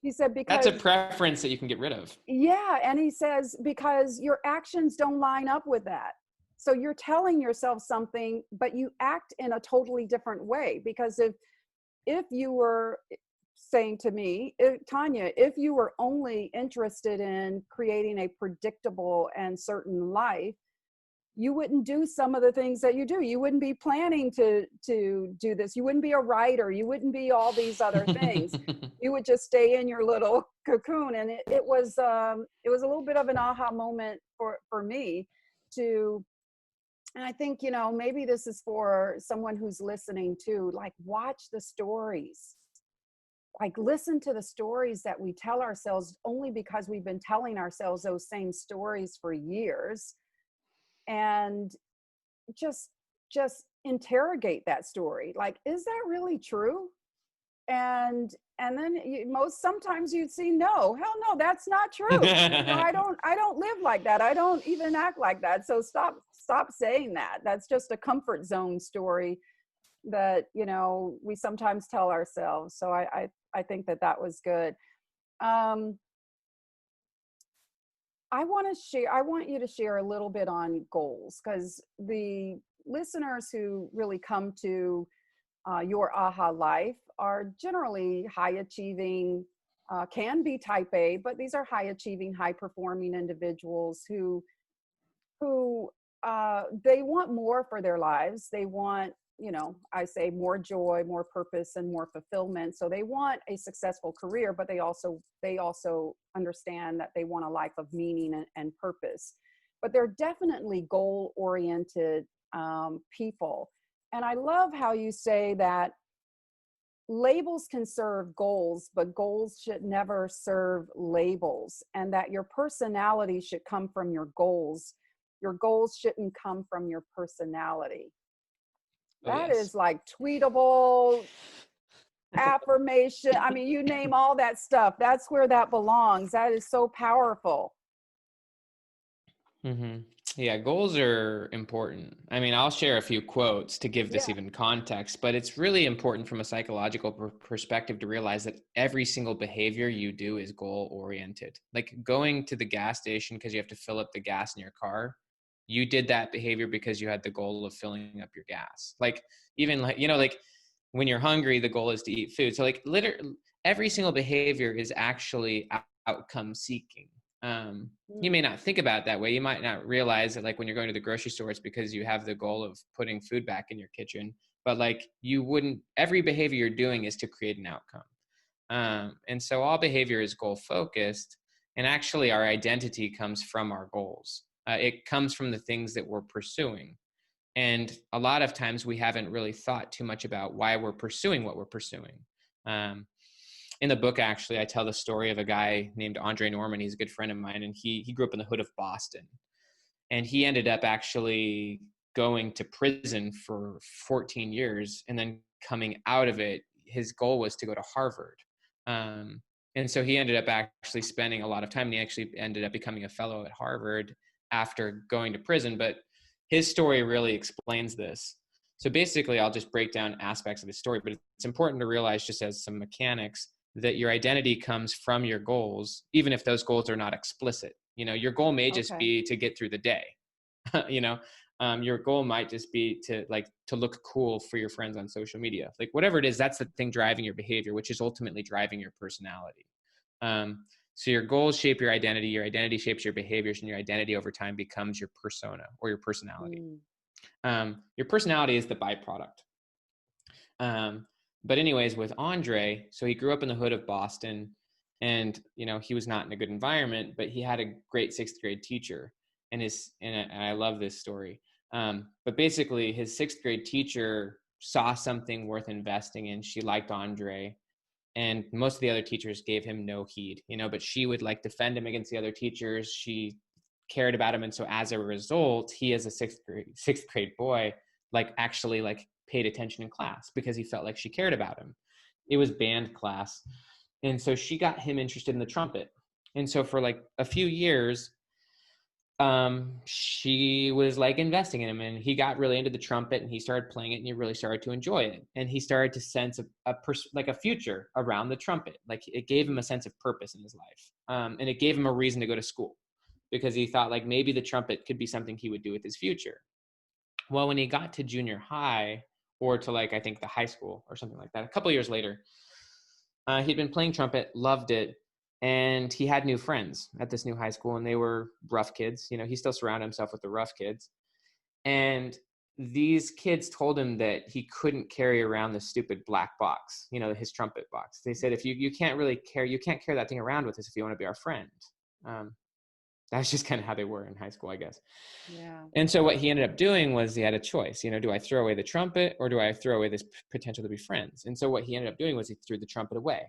He said, That's a because preference that you can get rid of. yeah. And he says, because your actions don't line up with that. So you're telling yourself something, but you act in a totally different way. Because if you were saying to me, Tonya, if you were only interested in creating a predictable and certain life, you wouldn't do some of the things that you do. You wouldn't be planning to do this. You wouldn't be a writer. You wouldn't be all these other things. You would just stay in your little cocoon. And it was a little bit of an aha moment for me to, and I think, maybe this is for someone who's listening too, like watch the stories, like listen to the stories that we tell ourselves, only because we've been telling ourselves those same stories for years. And just interrogate that story. Like, is that really true? And then sometimes you'd see, no, hell no, that's not true. I don't live like that. I don't even act like that. So stop saying that. That's just a comfort zone story that we sometimes tell ourselves. So I think that was good. I want you to share a little bit on goals, because the listeners who really come to your aha life are generally high achieving, can be type A, but these are high achieving, high performing individuals who they want more for their lives. They want, I say, more joy, more purpose, and more fulfillment. So they want a successful career, but they also understand that they want a life of meaning and purpose. But they're definitely goal oriented people. And I love how you say that labels can serve goals, but goals should never serve labels, and that your personality should come from your goals. Your goals shouldn't come from your personality. Oh, That yes. is like tweetable affirmation. I mean, you name all that stuff. That's where that belongs. That is so powerful. Mm-hmm. Yeah, goals are important. I mean, I'll share a few quotes to give this Yeah. even context, but it's really important from a psychological perspective to realize that every single behavior you do is goal oriented. Like going to the gas station because you have to fill up the gas in your car. You did that behavior because you had the goal of filling up your gas. Like even like when you're hungry, the goal is to eat food. So like literally every single behavior is actually outcome seeking. You may not think about it that way. You might not realize that like when you're going to the grocery store, it's because you have the goal of putting food back in your kitchen, but like every behavior you're doing is to create an outcome. And so all behavior is goal focused, and actually our identity comes from our goals. It comes from the things that we're pursuing. And a lot of times we haven't really thought too much about why we're pursuing what we're pursuing. In the book, actually, I tell the story of a guy named Andre Norman. He's a good friend of mine, and he grew up in the hood of Boston. And he ended up actually going to prison for 14 years. And then coming out of it, his goal was to go to Harvard. And so he ended up actually spending a lot of time, and he actually ended up becoming a fellow at Harvard after going to prison. But his story really explains this. So basically, I'll just break down aspects of his story, but it's important to realize, just as some mechanics, that your identity comes from your goals, even if those goals are not explicit. Your goal may just Okay. be to get through the day. Your goal might just be to look cool for your friends on social media. Like whatever it is, that's the thing driving your behavior, which is ultimately driving your personality. So your goals shape your identity shapes your behaviors, and your identity over time becomes your persona or your personality. Your personality is the byproduct. But anyways, with Andre, so he grew up in the hood of Boston, and he was not in a good environment, but he had a great sixth grade teacher, and I love this story. But basically, his sixth grade teacher saw something worth investing in. She liked Andre, and most of the other teachers gave him no heed, but she would like defend him against the other teachers. She cared about him. And so as a result, he, as a sixth grade boy, like actually like paid attention in class because he felt like she cared about him. It was band class. And so she got him interested in the trumpet. And so for like a few years, she was like investing in him, and he got really into the trumpet, and he started playing it, and he really started to enjoy it. And he started to sense a future around the trumpet. Like it gave him a sense of purpose in his life. And it gave him a reason to go to school, because he thought like maybe the trumpet could be something he would do with his future. Well, when he got to junior high, or to like, I think the high school or something like that, a couple of years later, he'd been playing trumpet, loved it. And he had new friends at this new high school, and they were rough kids. He still surrounded himself with the rough kids. And these kids told him that he couldn't carry around the stupid black box, his trumpet box. They said, if you can't carry that thing around with us if you want to be our friend. That's just kind of how they were in high school, I guess. Yeah. And so what he ended up doing was he had a choice, do I throw away the trumpet, or do I throw away this potential to be friends? And so what he ended up doing was he threw the trumpet away.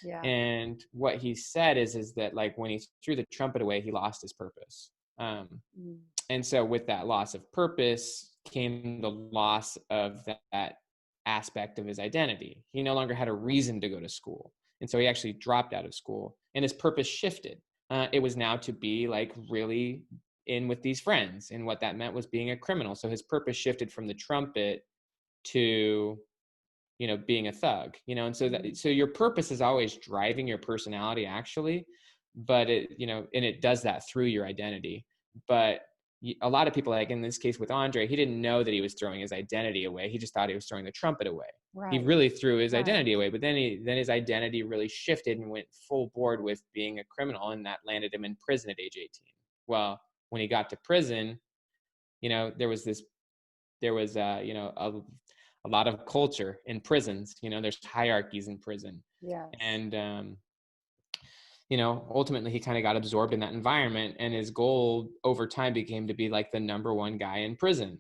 Yeah. And what he said is that like when he threw the trumpet away, he lost his purpose. And so with that loss of purpose came the loss of that aspect of his identity. He no longer had a reason to go to school. And so he actually dropped out of school, and his purpose shifted. It was now to be like really in with these friends. And what that meant was being a criminal. So his purpose shifted from the trumpet to being a thug, and so your purpose is always driving your personality, actually, but it does that through your identity. But a lot of people, like in this case with Andre, he didn't know that he was throwing his identity away. He just thought he was throwing the trumpet away. Right. He really threw his identity away, but then his identity really shifted and went full board with being a criminal, and that landed him in prison at age 18. Well, when he got to prison, there was a lot of culture in prisons. There's hierarchies in prison. Yeah. And, ultimately he kind of got absorbed in that environment, and his goal over time became to be like the number one guy in prison.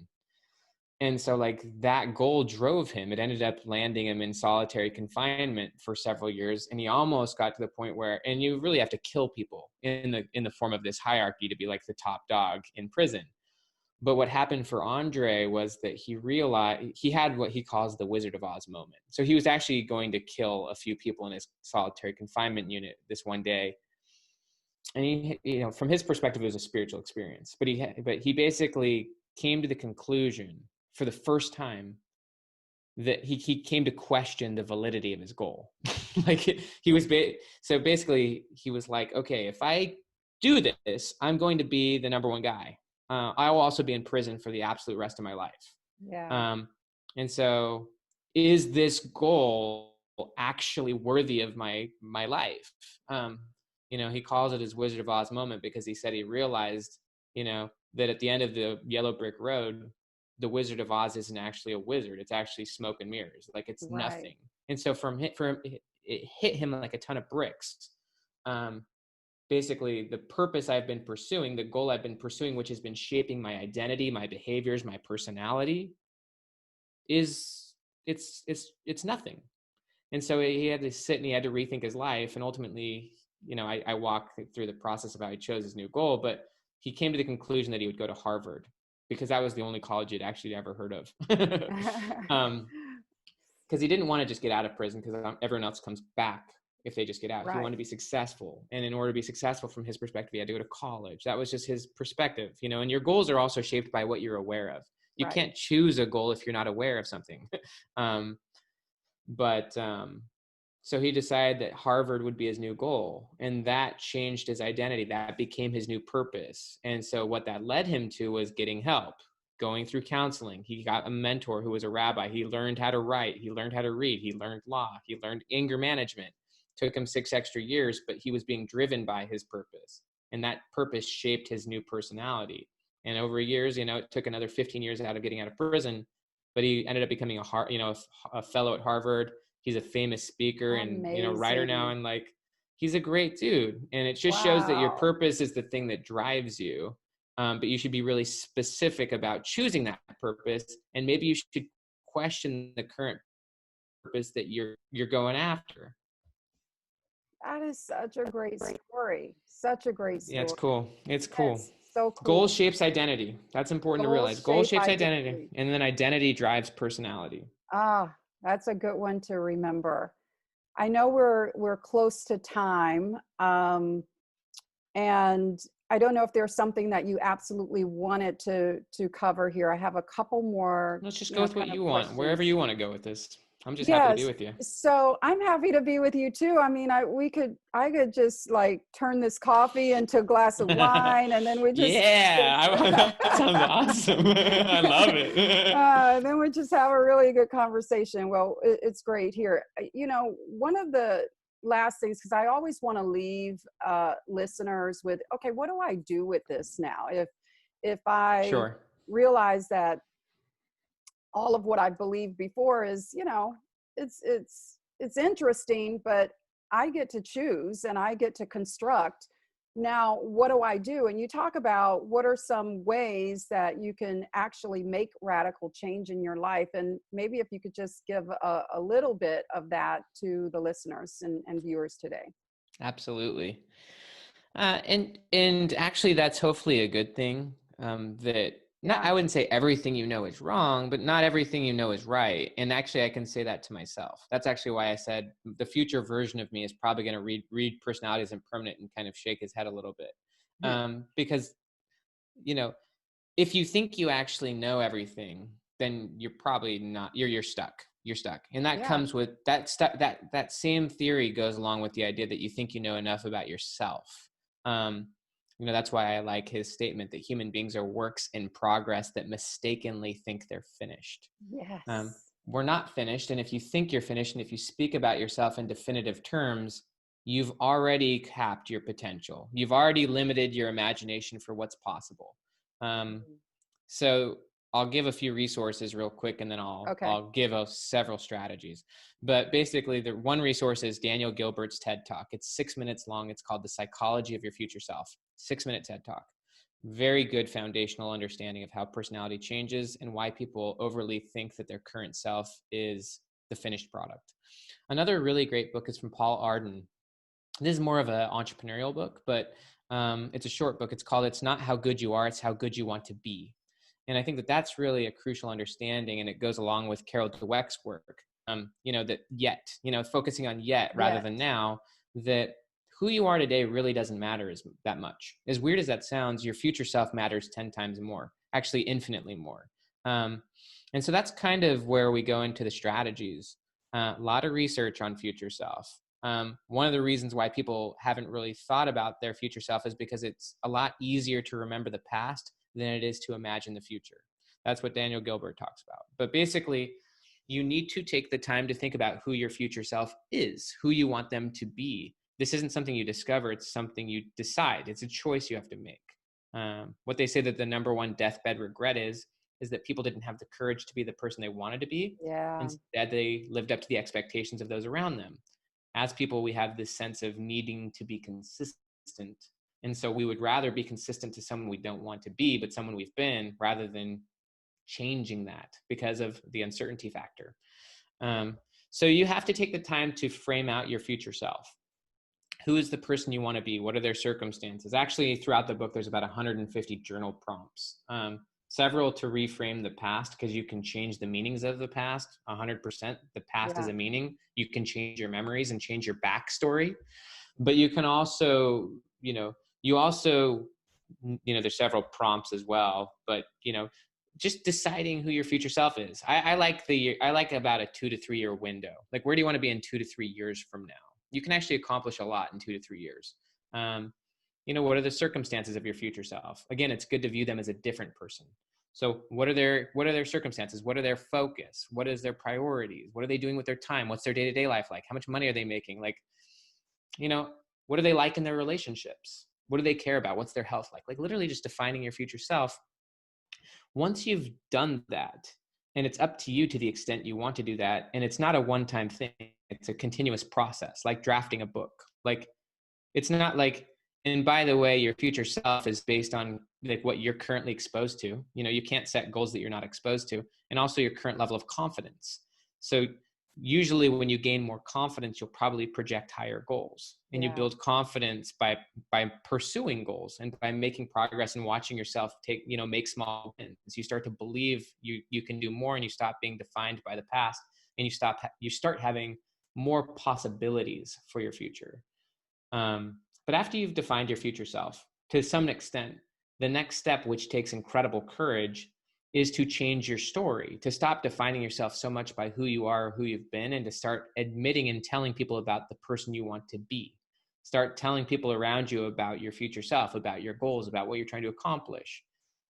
And so like that goal drove him. It ended up landing him in solitary confinement for several years. And he almost got to the point where, and you really have to kill people in the form of this hierarchy to be like the top dog in prison. But what happened for Andre was that he realized he had what he calls the Wizard of Oz moment. So he was actually going to kill a few people in his solitary confinement unit this one day. And he, from his perspective, it was a spiritual experience. But he basically came to the conclusion for the first time that he came to question the validity of his goal. Like he was, so basically he was like, okay, if I do this, I'm going to be the number one guy. I will also be in prison for the absolute rest of my life. Yeah. And so is this goal actually worthy of my life? He calls it his Wizard of Oz moment, because he said he realized, that at the end of the yellow brick road, the Wizard of Oz isn't actually a wizard. It's actually smoke and mirrors. Like it's Right. nothing. And so it hit him like a ton of bricks. Basically the purpose I've been pursuing, the goal I've been pursuing, which has been shaping my identity, my behaviors, my personality, it's nothing. And so he had to sit and he had to rethink his life. And ultimately, I walked through the process of how he chose his new goal, but he came to the conclusion that he would go to Harvard, because that was the only college he'd actually ever heard of. Because he didn't want to just get out of prison, because everyone else comes back if they just get out. Right. He wanted to be successful. And in order to be successful from his perspective, he had to go to college. That was just his perspective, and your goals are also shaped by what you're aware of. You Right. can't choose a goal if you're not aware of something. So he decided that Harvard would be his new goal, and that changed his identity. That became his new purpose. And so what that led him to was getting help, going through counseling. He got a mentor who was a rabbi. He learned how to write. He learned how to read. He learned law. He learned anger management. Took him 6 extra years, but he was being driven by his purpose. And that purpose shaped his new personality. And over years, it took another 15 years out of getting out of prison. but he ended up becoming a fellow at Harvard. He's a famous speaker and, writer now. Amazing. And like, he's a great dude. And it just shows that your Wow. purpose is the thing that drives you. But you should be really specific about choosing that purpose. And maybe you should question the current purpose that you're going after. That is such a great story. Such a great Yeah, it's story. cool. It's cool. Yes, so Goal cool. shapes identity. That's important to realize. Goals Goal shape shapes identity, identity. and then identity drives personality. Ah, that's a good one to remember. I know we're close to time, and I don't know if there's something that you absolutely wanted to cover here. I have a couple more, Let's just go with what kind of you want, wherever questions. you want to go with this. I'm just happy to be Yes. with you. So I'm happy to be with you too. I mean, I could just like turn this coffee into a glass of wine, and then we just Yeah, that sounds awesome. I love it. then we just have a really good conversation. Well, it's great here. One of the last things, because I always want to leave listeners with, okay, what do I do with this now? If I Sure. realize that all of what I believed before is, it's interesting, but I get to choose and I get to construct. Now, what do I do? And you talk about what are some ways that you can actually make radical change in your life. And maybe if you could just give a little bit of that to the listeners and viewers today. Absolutely. And actually, that's hopefully a good thing. That not, Yeah. I wouldn't say everything you know is wrong, but not everything you know is right. And actually, I can say that to myself. That's actually why I said the future version of me is probably going to read personality as impermanent and kind of shake his head a little bit, because if you think you actually know everything, then you're probably not. You're stuck. You're stuck, and that Yeah. comes with that stuff. That same theory goes along with the idea that you think you know enough about yourself. That's why I like his statement that human beings are works in progress that mistakenly think they're finished. Yes. We're not finished, and if you think you're finished, and if you speak about yourself in definitive terms, you've already capped your potential. You've already limited your imagination for what's possible. So I'll give a few resources real quick, and then I'll give us several strategies. But basically, the one resource is Daniel Gilbert's TED Talk. It's 6 minutes long. It's called The Psychology of Your Future Self. 6-minute TED Talk. Very good foundational understanding of how personality changes and why people overly think that their current self is the finished product. Another really great book is from Paul Arden. This is more of an entrepreneurial book, but it's a short book. It's called It's Not How Good You Are, It's How Good You Want to Be. And I think that that's really a crucial understanding, and it goes along with Carol Dweck's work, that focusing on yet rather than now, that who you are today really doesn't matter that much. As weird as that sounds, your future self matters 10 times more, actually infinitely more. And so that's kind of where we go into the strategies. A lot of research on future self. One of the reasons why people haven't really thought about their future self is because it's a lot easier to remember the past than it is to imagine the future. That's what Daniel Gilbert talks about. But basically, you need to take the time to think about who your future self is, who you want them to be. This isn't something you discover, it's something you decide. It's a choice you have to make. What they say that the number one deathbed regret is that people didn't have the courage to be the person they wanted to be. Yeah. Instead, they lived up to the expectations of those around them. As people, we have this sense of needing to be consistent. And so we would rather be consistent to someone we don't want to be, but someone we've been, rather than changing that because of the uncertainty factor. So you have to take the time to frame out your future self. Who is the person you want to be? What are their circumstances? Actually, throughout the book, there's about 150 journal prompts. Several to reframe the past, because you can change the meanings of the past 100%. The past is a meaning. You can change your memories and change your backstory. But you can also, there's several prompts as well, but, just deciding who your future self is. I like about a 2 to 3 year window. Like, where do you want to be in 2 to 3 years from now? You can actually accomplish a lot in 2 to 3 years. What are the circumstances of your future self? Again, it's good to view them as a different person. So what are their circumstances? What are their focus? What is their priorities? What are they doing with their time? What's their day-to-day life like? How much money are they making? Like, what are they like in their relationships? What do they care about? What's their health like? Like, literally just defining your future self. Once you've done that, And it's up to you to the extent you want to do that. And it's not a one-time thing. It's a continuous process, like drafting a book. Like, it's not like, and by the way, your future self is based on like what you're currently exposed to. You know, you can't set goals that you're not exposed to, and also your current level of confidence. So usually when you gain more confidence, you'll probably project higher goals, and you build confidence by pursuing goals and by making progress and watching yourself make small wins. You start to believe you can do more, and you stop being defined by the past, and you start having more possibilities for your future. But after you've defined your future self, to some extent, the next step, which takes incredible courage, is to change your story, to stop defining yourself so much by who you are, or who you've been, and to start admitting and telling people about the person you want to be. Start telling people around you about your future self, about your goals, about what you're trying to accomplish.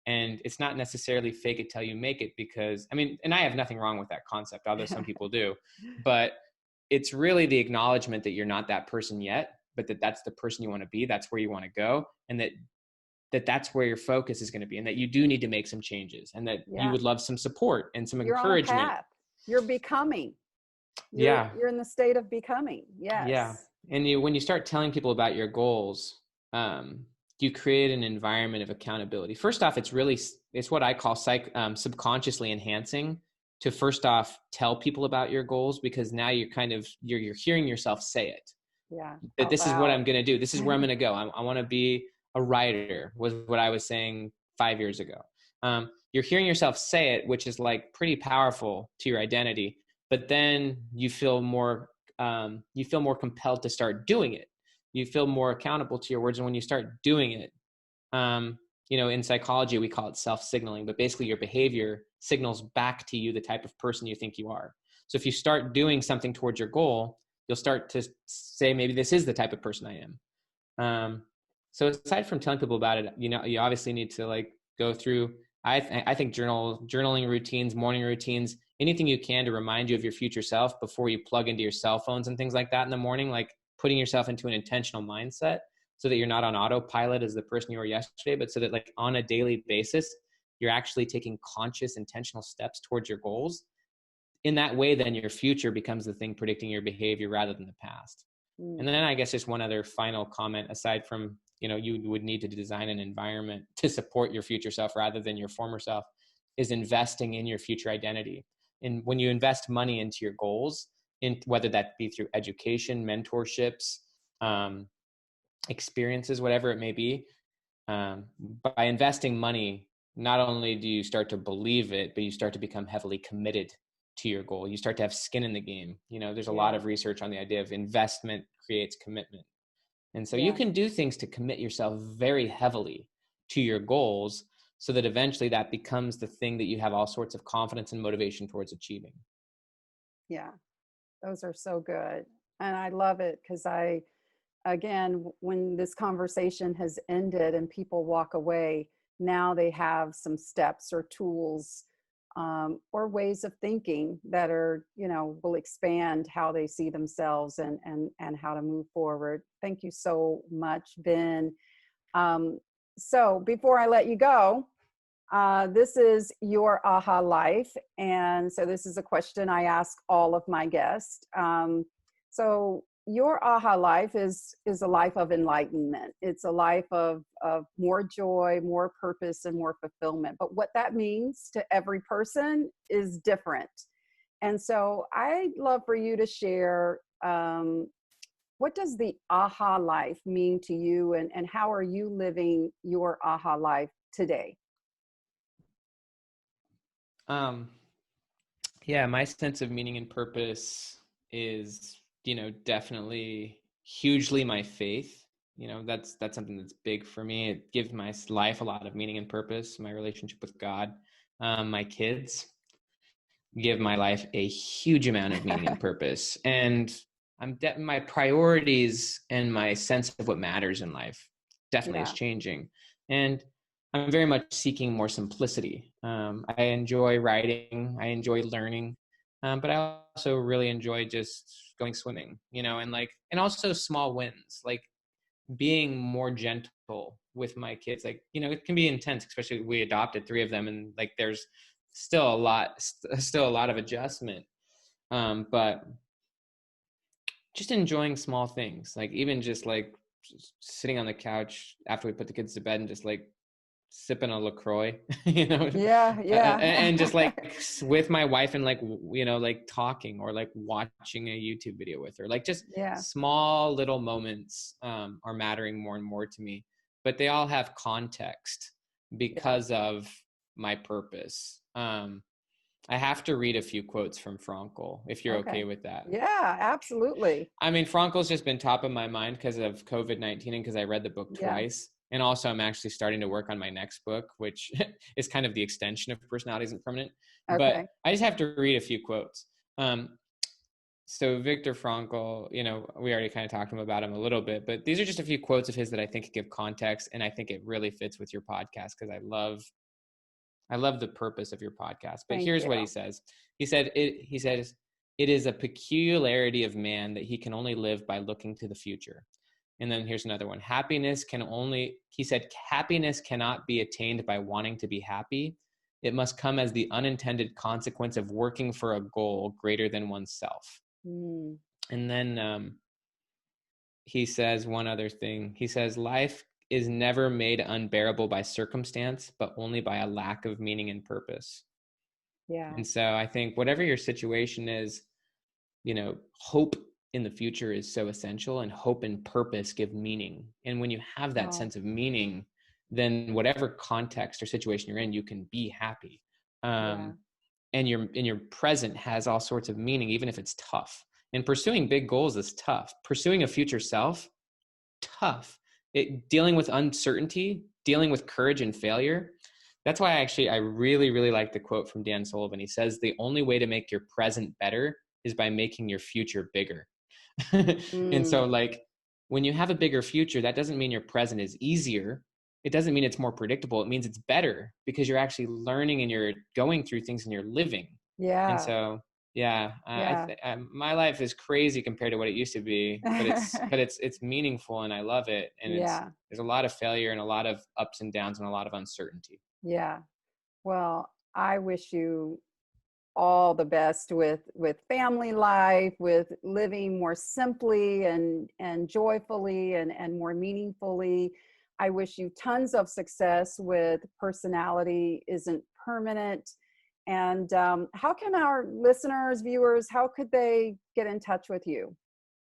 And it's not necessarily fake it till you make it, because, I mean, and I have nothing wrong with that concept, although some people do, but it's really the acknowledgement that you're not that person yet, but that's the person you want to be. That's where you want to go. And that's where your focus is going to be, and that you do need to make some changes, and that you would love some support and some encouragement. You're on a path. You're becoming. You're in the state of becoming. Yes. Yeah. And when you start telling people about your goals, you create an environment of accountability. First off, it's what I call subconsciously enhancing, to first off tell people about your goals, because now you're hearing yourself say it. Yeah. That this is what I'm going to do. This is where I'm going to go. I want to be a writer, was what I was saying 5 years ago. You're hearing yourself say it, which is like pretty powerful to your identity, but then you feel more compelled to start doing it. You feel more accountable to your words. And when you start doing it, in psychology, we call it self-signaling, but basically your behavior signals back to you the type of person you think you are. So if you start doing something towards your goal, you'll start to say, maybe this is the type of person I am. So aside from telling people about it, you obviously need to go through, I think journaling routines, morning routines, anything you can to remind you of your future self before you plug into your cell phones and things like that in the morning, like putting yourself into an intentional mindset so that you're not on autopilot as the person you were yesterday, but so that on a daily basis, you're actually taking conscious, intentional steps towards your goals. In that way, then your future becomes the thing predicting your behavior rather than the past. And then I guess just one other final comment, aside from, you would need to design an environment to support your future self rather than your former self, is investing in your future identity. And when you invest money into your goals, whether that be through education, mentorships, experiences, whatever it may be, by investing money, not only do you start to believe it, but you start to become heavily committed to your goal. You start to have skin in the game. There's a lot of research on the idea of investment creates commitment. And so you can do things to commit yourself very heavily to your goals, so that eventually that becomes the thing that you have all sorts of confidence and motivation towards achieving. Yeah, those are so good. And I love it, because again, when this conversation has ended and people walk away, now they have some steps or tools or ways of thinking that are, will expand how they see themselves and how to move forward. Thank you so much, Ben. So before I let you go, this is your aha life. And so this is a question I ask all of my guests. So your aha life is a life of enlightenment. It's a life of more joy, more purpose, and more fulfillment. But what that means to every person is different. And so I'd love for you to share, what does the aha life mean to you, and how are you living your aha life today? My sense of meaning and purpose is, definitely hugely my faith. That's something that's big for me. It gives my life a lot of meaning and purpose. My relationship with God, my kids give my life a huge amount of meaning and purpose. And my priorities and my sense of what matters in life definitely is changing. And I'm very much seeking more simplicity. I enjoy writing. I enjoy learning. But I also really enjoy just going swimming, and also small wins, like being more gentle with my kids. It can be intense, especially we adopted 3 of them, and there's still a lot of adjustment. But just enjoying small things, like even just like sitting on the couch after we put the kids to bed and just like sipping a LaCroix, Yeah. and just like with my wife and like, like talking or like watching a YouTube video with her, like just small little moments are mattering more and more to me, but they all have context because of my purpose. I have to read a few quotes from Frankl, if you're okay with that. Yeah, absolutely. I mean, Frankl's just been top of my mind because of COVID-19 and because I read the book twice. And also I'm actually starting to work on my next book, which is kind of the extension of Personality Isn't Permanent. But I just have to read a few quotes. So Viktor Frankl, we already kind of talked about him a little bit, but these are just a few quotes of his that I think give context. And I think it really fits with your podcast because I love the purpose of your podcast. But here's what he says. He says, it is a peculiarity of man that he can only live by looking to the future. And then here's another one. Happiness cannot be attained by wanting to be happy. It must come as the unintended consequence of working for a goal greater than oneself. And then he says one other thing. He says, life is never made unbearable by circumstance, but only by a lack of meaning and purpose. Yeah. And so I think whatever your situation is, hope in the future is so essential, and hope and purpose give meaning. And when you have that sense of meaning, then whatever context or situation you're in, you can be happy. And your present has all sorts of meaning, even if it's tough. And pursuing big goals is tough. Pursuing a future self, tough. Dealing with uncertainty, dealing with courage and failure. That's why I really, really like the quote from Dan Sullivan. He says, the only way to make your present better is by making your future bigger. And so like when you have a bigger future, that doesn't mean your present is easier. It doesn't mean it's more predictable. It means it's better because you're actually learning and you're going through things and you're living. Yeah. And so, my life is crazy compared to what it used to be, but it's meaningful and I love it. And there's a lot of failure and a lot of ups and downs and a lot of uncertainty. Yeah. Well, I wish you all the best with family life, with living more simply and joyfully and more meaningfully. I wish you tons of success with Personality Isn't Permanent. And how can our listeners, viewers, how could they get in touch with you?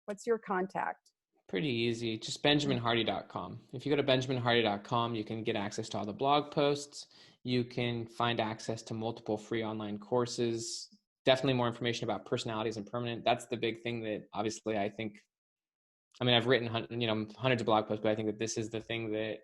What's your contact? Pretty easy. Just benjaminhardy.com. If you go to benjaminhardy.com, you can get access to all the blog posts. You can find access to multiple free online courses. Definitely more information about Personality Isn't Permanent. That's the big thing that obviously I've written hundreds of blog posts, but I think that this is the thing that,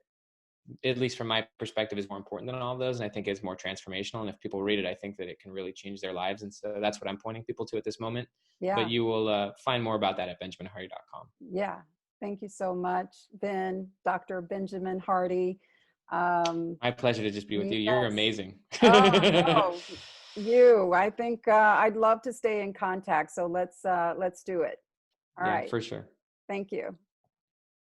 at least from my perspective, is more important than all of those. And I think is more transformational. And if people read it, I think that it can really change their lives. And so that's what I'm pointing people to at this moment. Yeah. But you will find more about that at benjaminhardy.com. Yeah. Thank you so much, Dr. Benjamin Hardy. My pleasure to just be with you. You're amazing. I think I'd love to stay in contact. So let's do it. All right. For sure. Thank you.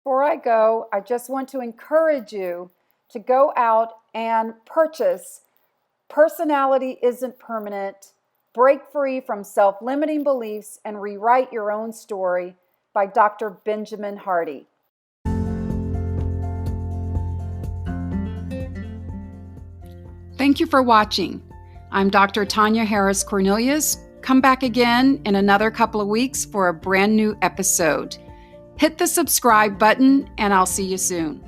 Before I go, I just want to encourage you to go out and purchase Personality Isn't Permanent, Break Free from Self-Limiting Beliefs, and Rewrite Your Own Story by Dr. Benjamin Hardy. Thank you for watching. I'm Dr. Tonya Harris Cornelius. Come back again in another couple of weeks for a brand new episode. Hit the subscribe button, and I'll see you soon.